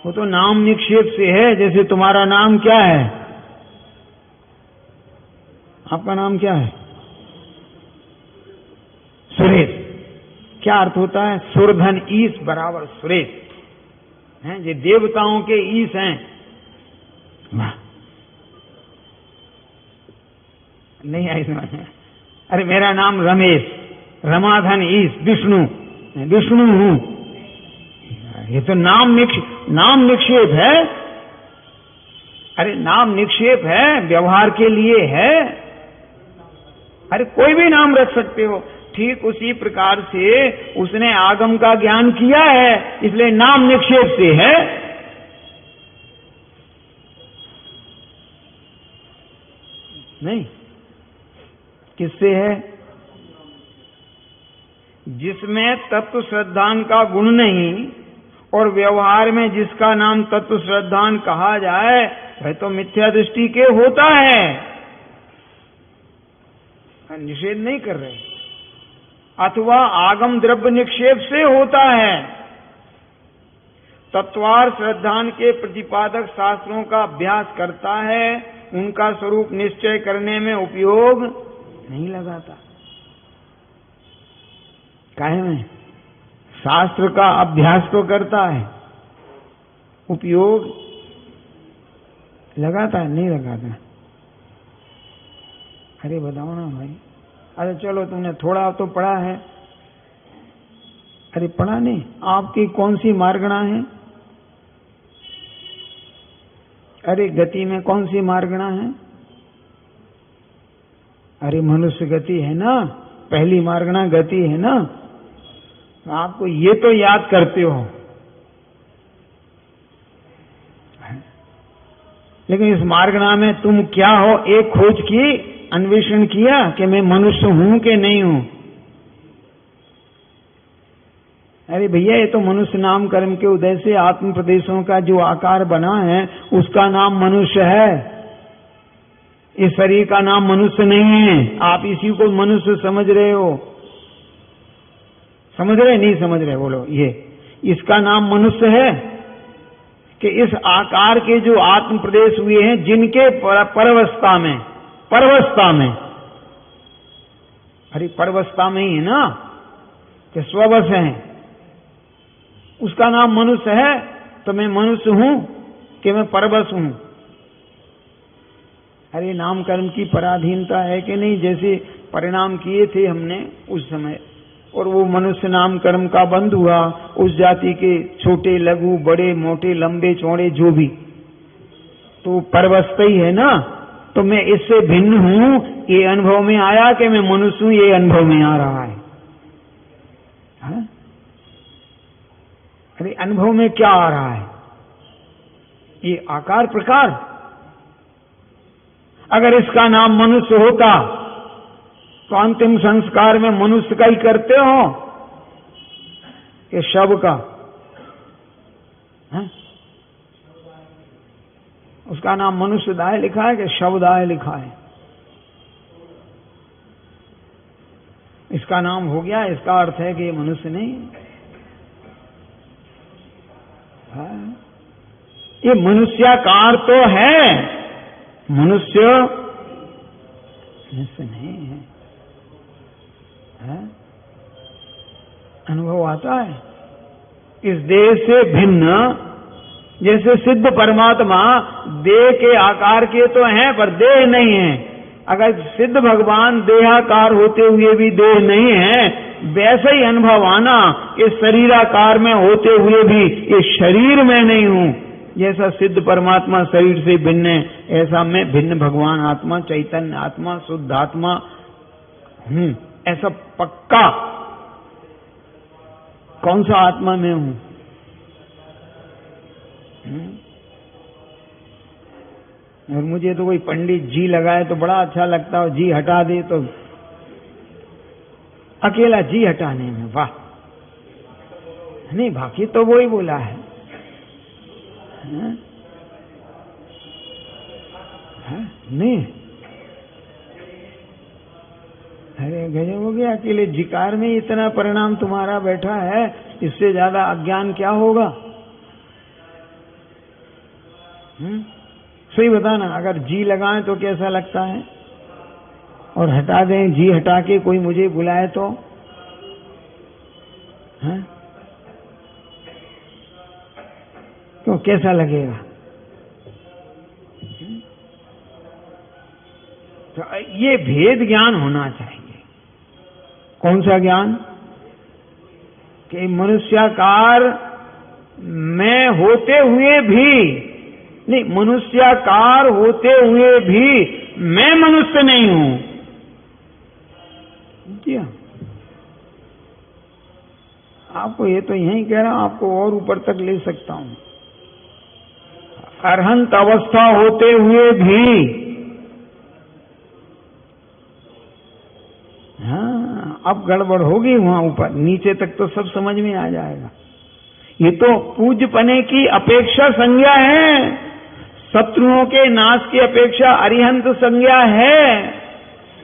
वो तो नाम निक्षेप से है। जैसे तुम्हारा नाम क्या है? आपका नाम क्या है? सुरेश। क्या अर्थ होता है? सुरधन ईश बराबर सुरेश हैं, ये देवताओं के ईश हैं। नहीं आई समझ? अरे मेरा नाम रमेश, रमाधन ईश, विष्णु, विष्णु हूं। ये तो नाम निक्षेप है। अरे नाम निक्षेप है, व्यवहार के लिए है। अरे कोई भी नाम रख सकते हो। ठीक उसी प्रकार से उसने आगम का ज्ञान किया है, इसलिए नाम निक्षेप से है। नहीं, किससे है? जिसमें तत्व श्रद्धान का गुण नहीं और व्यवहार में जिसका नाम तत्व श्रद्धान कहा जाए, वह तो मिथ्या दृष्टि के होता है। निषेध नहीं कर रहे। अथवा आगम द्रव्य निक्षेप से होता है। तत्वार श्रद्धान के प्रतिपादक शास्त्रों का अभ्यास करता है, उनका स्वरूप निश्चय करने में उपयोग नहीं लगाता। काहे में? शास्त्र का अभ्यास तो करता है, उपयोग लगाता है? नहीं लगाता। अरे बताओ ना भाई। अरे चलो तुमने थोड़ा तो पढ़ा है। अरे पढ़ा नहीं। आपकी कौन सी मार्गणा है? अरे गति में कौन सी मार्गणा है? अरे मनुष्य गति है ना, पहली मार्गणा गति है ना। आपको ये तो याद करते हो, लेकिन इस मार्गणा में तुम क्या हो, एक खोज की, अन्वेषण किया कि मैं मनुष्य हूं कि नहीं हूं? अरे भैया, ये तो मनुष्य नाम कर्म के उदय से आत्म प्रदेशों का जो आकार बना है उसका नाम मनुष्य है। इस शरीर का नाम मनुष्य नहीं है। आप इसी को मनुष्य समझ रहे हो। समझ रहे नहीं समझ रहे? बोलो। ये इसका नाम मनुष्य है कि इस आकार के जो आत्म प्रदेश हुए हैं, जिनके परवस्था में अरे परवस्था में ही है ना कि स्ववश है, उसका नाम मनुष्य है। तो मैं मनुष्य हूं कि मैं परवश हूं? अरे नाम कर्म की पराधीनता है कि नहीं? जैसे परिणाम किए थे हमने उस समय, और वो मनुष्य नाम कर्म का बंध हुआ, उस जाति के छोटे लघु बड़े मोटे लंबे चौड़े जो भी, तो परवस्था ही है ना। तो मैं इससे भिन्न हूं, ये अनुभव में आया कि मैं मनुष्य हूं, ये अनुभव में आ रहा है। हा? अरे अनुभव में क्या आ रहा है? ये आकार प्रकार। अगर इसका नाम मनुष्य होता तो अंतिम संस्कार में मनुष्य का ही करते हो कि शव का? है? उसका नाम मनुष्य दाह लिखा है कि शव दाह लिखा है? इसका नाम हो गया, इसका अर्थ है कि ये मनुष्य नहीं है। ये मनुष्याकार तो है, मनुष्य नहीं है। अनुभव आता है इस देह से भिन्न। जैसे सिद्ध परमात्मा देह के आकार के तो हैं पर देह नहीं है। अगर सिद्ध भगवान देहाकार होते हुए भी देह नहीं है, वैसे ही अनुभव आना कि शरीराकार में होते हुए भी ये शरीर में नहीं हूं। जैसा सिद्ध परमात्मा शरीर से भिन्न है, ऐसा मैं भिन्न भगवान आत्मा, चैतन्य आत्मा, शुद्ध आत्मा हूं। ऐसा पक्का। कौन सा आत्मा में हूं? और मुझे तो कोई पंडित जी लगाए तो बड़ा अच्छा लगता है, जी हटा दे तो अकेला जी हटाने में वाह। नहीं, बाकी तो वो ही बोला है। नहीं, अरे गजब हो गया। अकेले जिकार में इतना परिणाम तुम्हारा बैठा है, इससे ज्यादा अज्ञान क्या होगा? सही बताना। अगर जी लगाएं तो कैसा लगता है, और हटा दें, जी हटा के कोई मुझे बुलाए तो क्यों, कैसा लगेगा? तो ये भेद ज्ञान होना चाहिए। कौन सा ज्ञान? कि मनुष्याकार में होते हुए भी नहीं, मनुष्याकार होते हुए भी मैं मनुष्य नहीं हूं। क्या आपको ये तो यही कह रहा हूं, आपको और ऊपर तक ले सकता हूं। अरहंत अवस्था होते हुए भी, हाँ अब गड़बड़ होगी वहां ऊपर, नीचे तक तो सब समझ में आ जाएगा। ये तो पूज्यपने की अपेक्षा संज्ञा है, शत्रुओं के नाश की अपेक्षा अरिहंत संज्ञा है।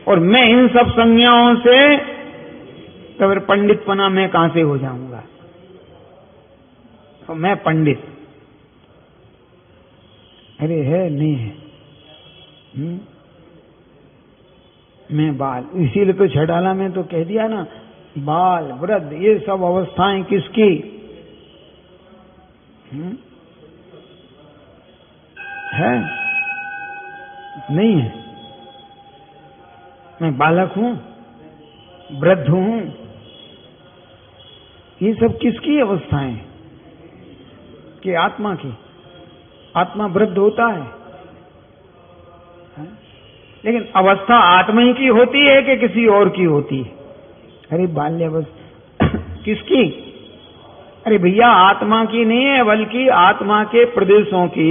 और मैं इन सब संज्ञाओं से तो फिर पंडितपना मैं कहां से हो जाऊंगा? और मैं पंडित। अरे है नहीं है। मैं बाल, इसीलिए तो छठाला में तो कह दिया ना, बाल वृद्ध ये सब अवस्थाएं किसकी? है नहीं है। मैं बालक हूं, वृद्ध हूं, ये सब किसकी अवस्थाएं? कि आत्मा की। आत्मा वृद्ध होता है, लेकिन अवस्था आत्मा ही की होती है कि किसी और की होती है? अरे बाल्यावस्था किसकी? अरे भैया आत्मा की नहीं है, बल्कि आत्मा के प्रदेशों की,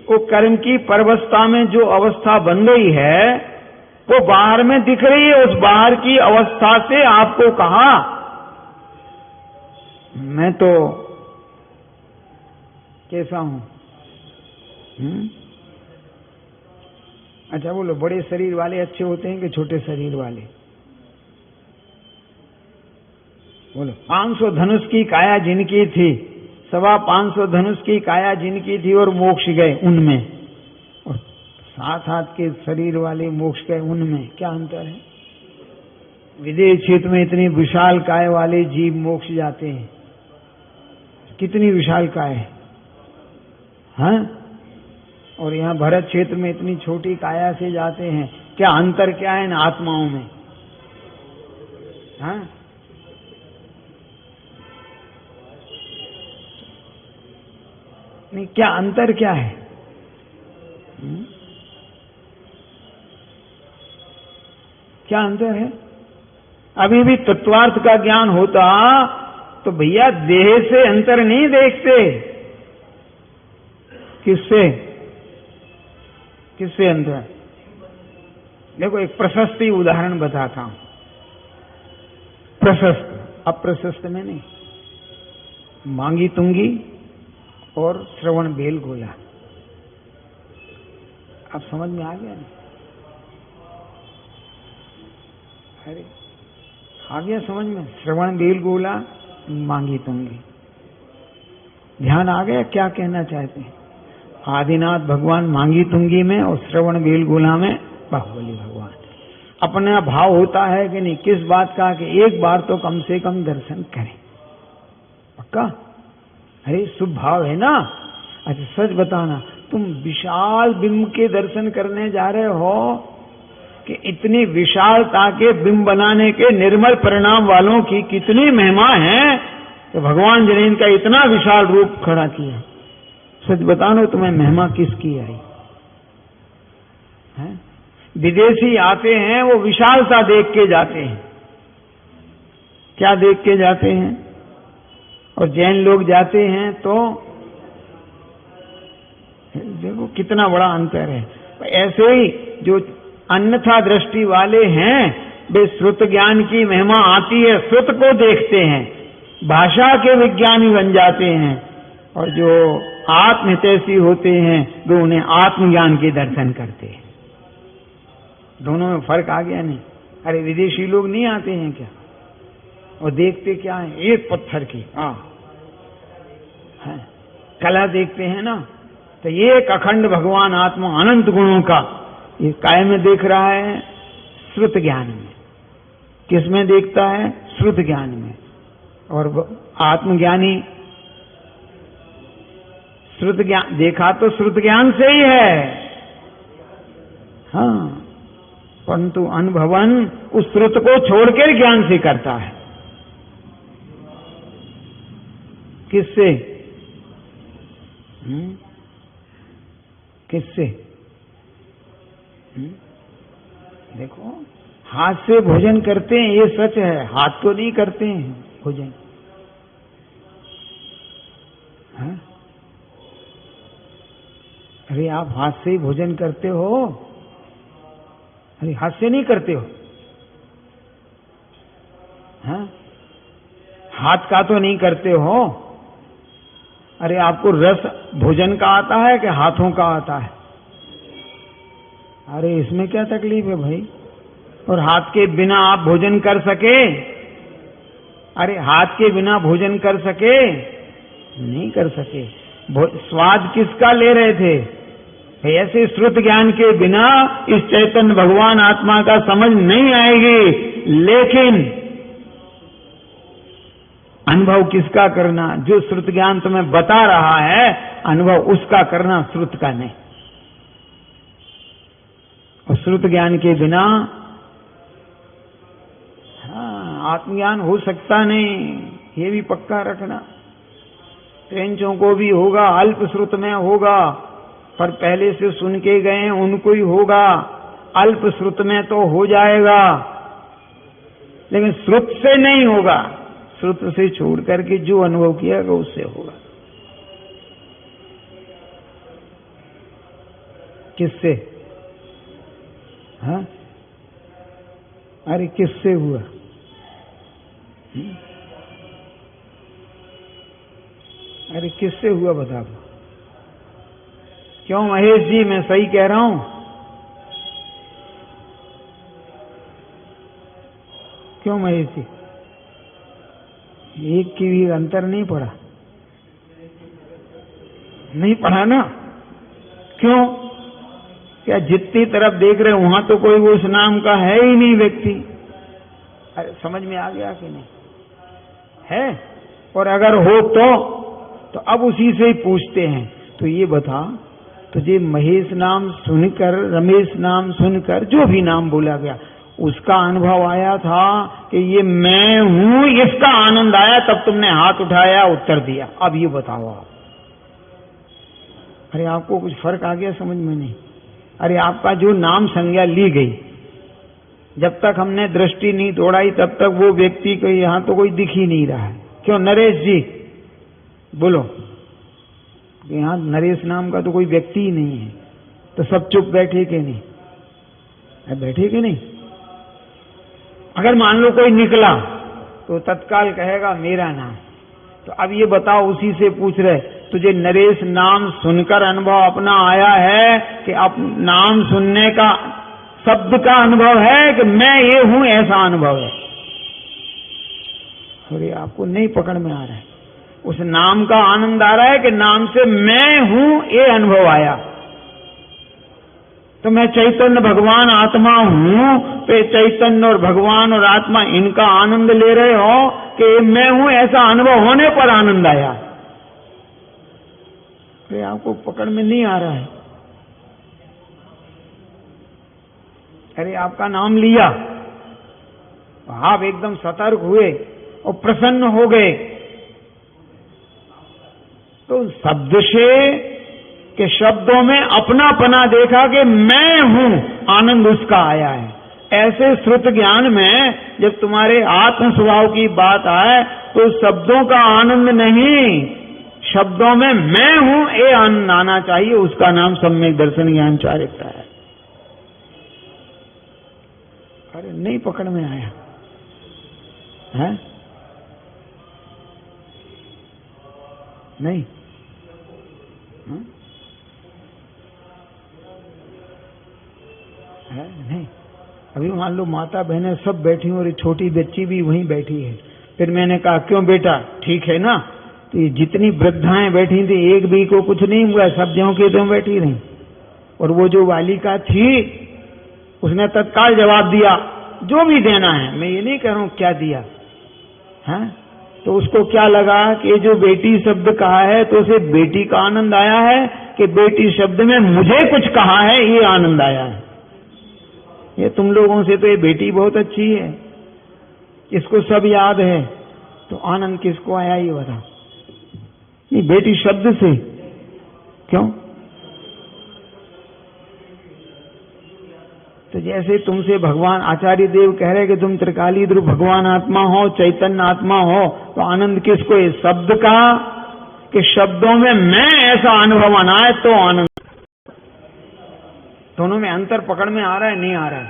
वो कर्म की परवस्था में जो अवस्था बन गई है वो बाहर में दिख रही है। उस बाहर की अवस्था से आपको कहा मैं तो कैसा हूं? अच्छा बोलो, बड़े शरीर वाले अच्छे होते हैं कि छोटे शरीर वाले? बोलो। 500 धनुष की काया जिनकी थी, 525 धनुष की काया जिनकी थी और मोक्ष गए उनमें, और 7 हाथ के शरीर वाले मोक्ष गए उनमें, क्या अंतर है? विदेश क्षेत्र में इतनी विशाल काय वाले जीव मोक्ष जाते हैं, कितनी विशाल काय है, हाँ? और यहाँ भरत क्षेत्र में इतनी छोटी काया से जाते हैं, क्या अंतर क्या है इन आत्माओं में? हाँ? नहीं, क्या अंतर क्या है? क्या अंतर है? अभी भी तत्वार्थ का ज्ञान होता तो भैया देह से अंतर नहीं देखते। किससे? किससे अंतर? देखो एक प्रशस्ति उदाहरण बताता हूं। प्रशस्त, अप्रशस्त में नहीं। मांगी तुंगी और श्रवण बेल गोला, अब समझ में आ गया ना? अरे आ गया समझ में? श्रवण बेल गोला, मांगी तुंगी, ध्यान आ गया क्या कहना चाहते हैं? आदिनाथ भगवान मांगी तुंगी में और श्रवण बेल गोला में बाहुबली भगवान। अपना भाव होता है कि नहीं? किस बात का? कि एक बार तो कम से कम दर्शन करें। पक्का? अरे शुभ भाव है ना? अच्छा सच बताना, तुम विशाल बिंब के दर्शन करने जा रहे हो कि इतनी विशालता के बिंब बनाने के निर्मल परिणाम वालों की कितनी महिमा है कि भगवान जी ने इनका इतना विशाल रूप खड़ा किया। सच बताना तुम्हें महिमा किसकी आई है? विदेशी आते हैं वो विशालता देख के जाते हैं। क्या देख के जाते हैं? और जैन लोग जाते हैं तो देखो कितना बड़ा अंतर है। ऐसे ही जो अन्यथा दृष्टि वाले हैं वे श्रुत ज्ञान की महिमा आती है, श्रुत को देखते हैं, भाषा के विज्ञानी बन जाते हैं, और जो आत्महितैषी होते हैं वे उन्हें आत्मज्ञान के दर्शन करते हैं। दोनों में फर्क आ गया नहीं? अरे विदेशी लोग नहीं आते हैं क्या? और देखते क्या है? एक पत्थर की कला देखते हैं ना, तो ये एक अखंड भगवान आत्मा अनंत गुणों का ये काय में देख रहा है? श्रुत ज्ञान में। किस में देखता है? श्रुत ज्ञान में। और आत्मज्ञानी श्रुत ज्ञान देखा तो श्रुत ज्ञान से ही है, हाँ, परंतु अनुभवन उस श्रुत को छोड़कर ज्ञान से करता है। किससे? किससे? देखो हाथ से भोजन करते हैं ये सच है, हाथ तो नहीं करते हैं भोजन, हाँ? अरे आप हाथ से ही भोजन करते हो? अरे हाथ से नहीं करते हो, हाँ? हाथ का तो नहीं करते हो? अरे आपको रस भोजन का आता है कि हाथों का आता है? अरे इसमें क्या तकलीफ है भाई? और हाथ के बिना आप भोजन कर सके? अरे हाथ के बिना भोजन कर सके नहीं कर सके। स्वाद किसका ले रहे थे? ऐसे श्रुत ज्ञान के बिना इस चैतन्य भगवान आत्मा का समझ नहीं आएगी। लेकिन अनुभव किसका करना? जो श्रुत ज्ञान तुम्हें बता रहा है, अनुभव उसका करना, श्रुत का नहीं। और श्रुत ज्ञान के बिना आत्मज्ञान हो सकता नहीं, ये भी पक्का रखना। ट्रेंचों को भी होगा, अल्प श्रुत में होगा, पर पहले से सुन के गए उनको ही होगा। अल्प श्रुत में तो हो जाएगा, लेकिन श्रुत से नहीं होगा। श्रुत से छोड़ करके जो अनुभव किया उससे होगा। किससे? हाँ, अरे किससे हुआ? अरे किससे हुआ बता दो। क्यों महेश जी, मैं सही कह रहा हूं? क्यों महेश जी? एक की भी अंतर नहीं पड़ा? नहीं पड़ा ना? क्यों? क्या जितनी तरफ देख रहे वहां तो कोई उस नाम का है ही नहीं व्यक्ति। अरे समझ में आ गया कि नहीं? है। और अगर हो तो अब उसी से ही पूछते हैं, तो ये बता, तुझे महेश नाम सुनकर, रमेश नाम सुनकर, जो भी नाम बोला गया, उसका अनुभव आया था कि ये मैं हूं, इसका आनंद आया, तब तुमने हाथ उठाया, उत्तर दिया। अब ये बताओ आप। अरे आपको कुछ फर्क आ गया समझ में? नहीं। अरे आपका जो नाम संज्ञा ली गई, जब तक हमने दृष्टि नहीं दौड़ाई तब तक वो व्यक्ति को यहां तो कोई दिख ही नहीं रहा है। क्यों नरेश जी बोलो? यहां नरेश नाम का तो कोई व्यक्ति ही नहीं है, तो सब चुप बैठे कि नहीं? बैठे कि नहीं? अगर मान लो कोई निकला तो तत्काल कहेगा मेरा नाम। तो अब ये बताओ, उसी से पूछ रहे, तुझे नरेश नाम सुनकर अनुभव अपना आया है कि नाम सुनने का, शब्द का अनुभव है कि मैं ये हूं, ऐसा अनुभव है? अरे आपको नहीं पकड़ में आ रहा है। उस नाम का आनंद आ रहा है कि नाम से मैं हूं, ये अनुभव आया। तो मैं चैतन्य भगवान आत्मा हूं, तो चैतन्य और भगवान और आत्मा इनका आनंद ले रहे हो कि मैं हूं, ऐसा अनुभव होने पर आनंद आया। अरे आपको पकड़ में नहीं आ रहा है। अरे आपका नाम लिया, आप एकदम सतर्क हुए और प्रसन्न हो गए, तो शब्द से के शब्दों में अपनापना देखा कि मैं हूं, आनंद उसका आया है। ऐसे श्रुत ज्ञान में जब तुम्हारे आत्म स्वभाव की बात आए तो शब्दों का आनंद नहीं, शब्दों में मैं हूं ये आनंद आना चाहिए। उसका नाम सम्यक दर्शन ज्ञान चारित्र्य है। अरे नहीं पकड़ में आया है? नहीं है? नहीं। अभी मान लो माता बहनें सब बैठी और छोटी बच्ची भी वहीं बैठी है। फिर मैंने कहा क्यों बेटा ठीक है ना? तो ये जितनी वृद्धाएं बैठी थी एक भी को कुछ नहीं हुआ, सब ज्यों के त्यों बैठी रही। और वो जो बालिका थी उसने तत्काल जवाब दिया, जो भी देना है, मैं ये नहीं कह रहा हूं क्या दिया है। तो उसको क्या लगा कि ये जो बेटी शब्द कहा है तो उसे बेटी का आनंद आया है कि बेटी शब्द में मुझे कुछ कहा है ये आनंद आया है। ये तुम लोगों से तो ये बेटी बहुत अच्छी है, इसको सब याद है, तो आनंद किसको आया ये बता? नहीं, बेटी शब्द से। क्यों? तो जैसे तुमसे भगवान आचार्य देव कह रहे कि तुम त्रिकाली ध्रुव भगवान आत्मा हो, चैतन्य आत्मा हो, तो आनंद किसको? इस शब्द का कि शब्दों में मैं ऐसा अनुभव आना है तो आनंद। दोनों में अंतर पकड़ में आ रहा है नहीं आ रहा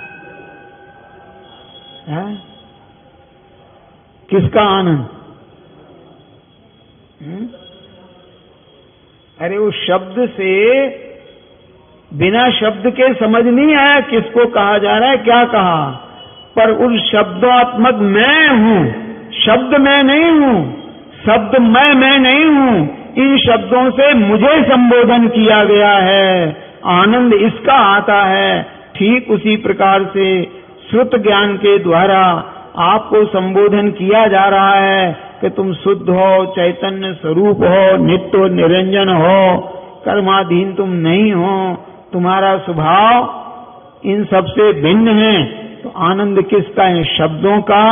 है? किसका आनंद? अरे वो शब्द से बिना शब्द के समझ नहीं आया किसको कहा जा रहा है, क्या कहा, पर उस शब्दात्मक मैं हूं, शब्द मैं नहीं हूं, शब्द मैं नहीं हूं, इन शब्दों से मुझे संबोधन किया गया है, आनंद इसका आता है। ठीक उसी प्रकार से श्रुत ज्ञान के द्वारा आपको संबोधन किया जा रहा है कि तुम शुद्ध हो, चैतन्य स्वरूप हो, नित्य निरंजन हो, कर्माधीन तुम नहीं हो, तुम्हारा स्वभाव इन सबसे भिन्न है। तो आनंद किसका है? शब्दों का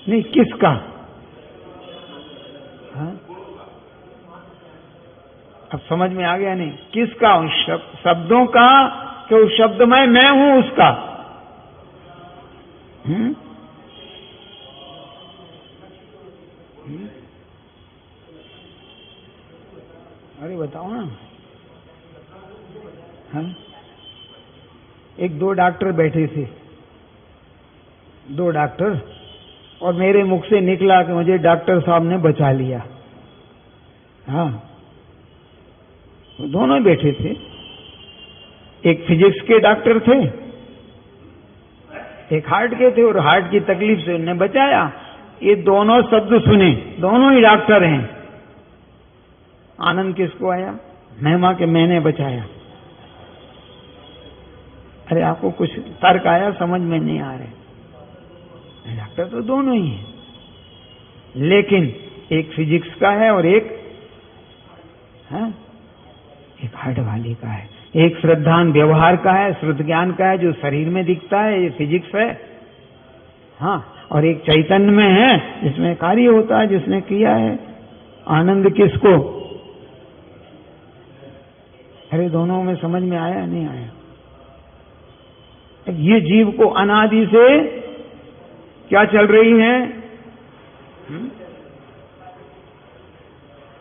नहीं, किसका? हाँ? अब समझ में आ गया नहीं? किसका? शब्दों का, कि उस शब्द में मैं हूं उसका। अरे बताओ ना। हाँ? एक दो डॉक्टर बैठे थे, दो डॉक्टर, और मेरे मुख से निकला कि मुझे डॉक्टर साहब ने बचा लिया। हाँ, दोनों बैठे थे। एक फिजिक्स के डॉक्टर थे, एक हार्ट के थे, और हार्ट की तकलीफ से उन्हें बचाया। ये दोनों शब्द सुने, दोनों ही डॉक्टर हैं। आनंद किसको आया? महिमा के मैंने बचाया। अरे आपको कुछ तर्क आया? समझ में नहीं आ रहे। डॉक्टर तो दोनों ही हैं, लेकिन एक फिजिक्स का है और एक हार्ट वाली का है। एक श्रद्धान व्यवहार का है, श्रुत ज्ञान का है, जो शरीर में दिखता है, ये फिजिक्स है। हाँ, और एक चैतन्य में है, जिसमें कार्य होता है, जिसने किया है। आनंद किसको? अरे दोनों में समझ में आया नहीं आया? ये जीव को अनादि से क्या चल रही है?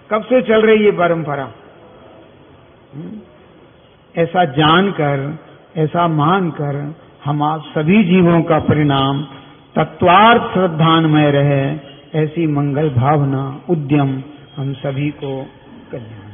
कब से चल रही है परंपरा? ऐसा जानकर, ऐसा मानकर हम आप सभी जीवों का परिणाम तत्वार्थ श्रद्धानमय रहे, ऐसी मंगल भावना, उद्यम हम सभी को कल्याण।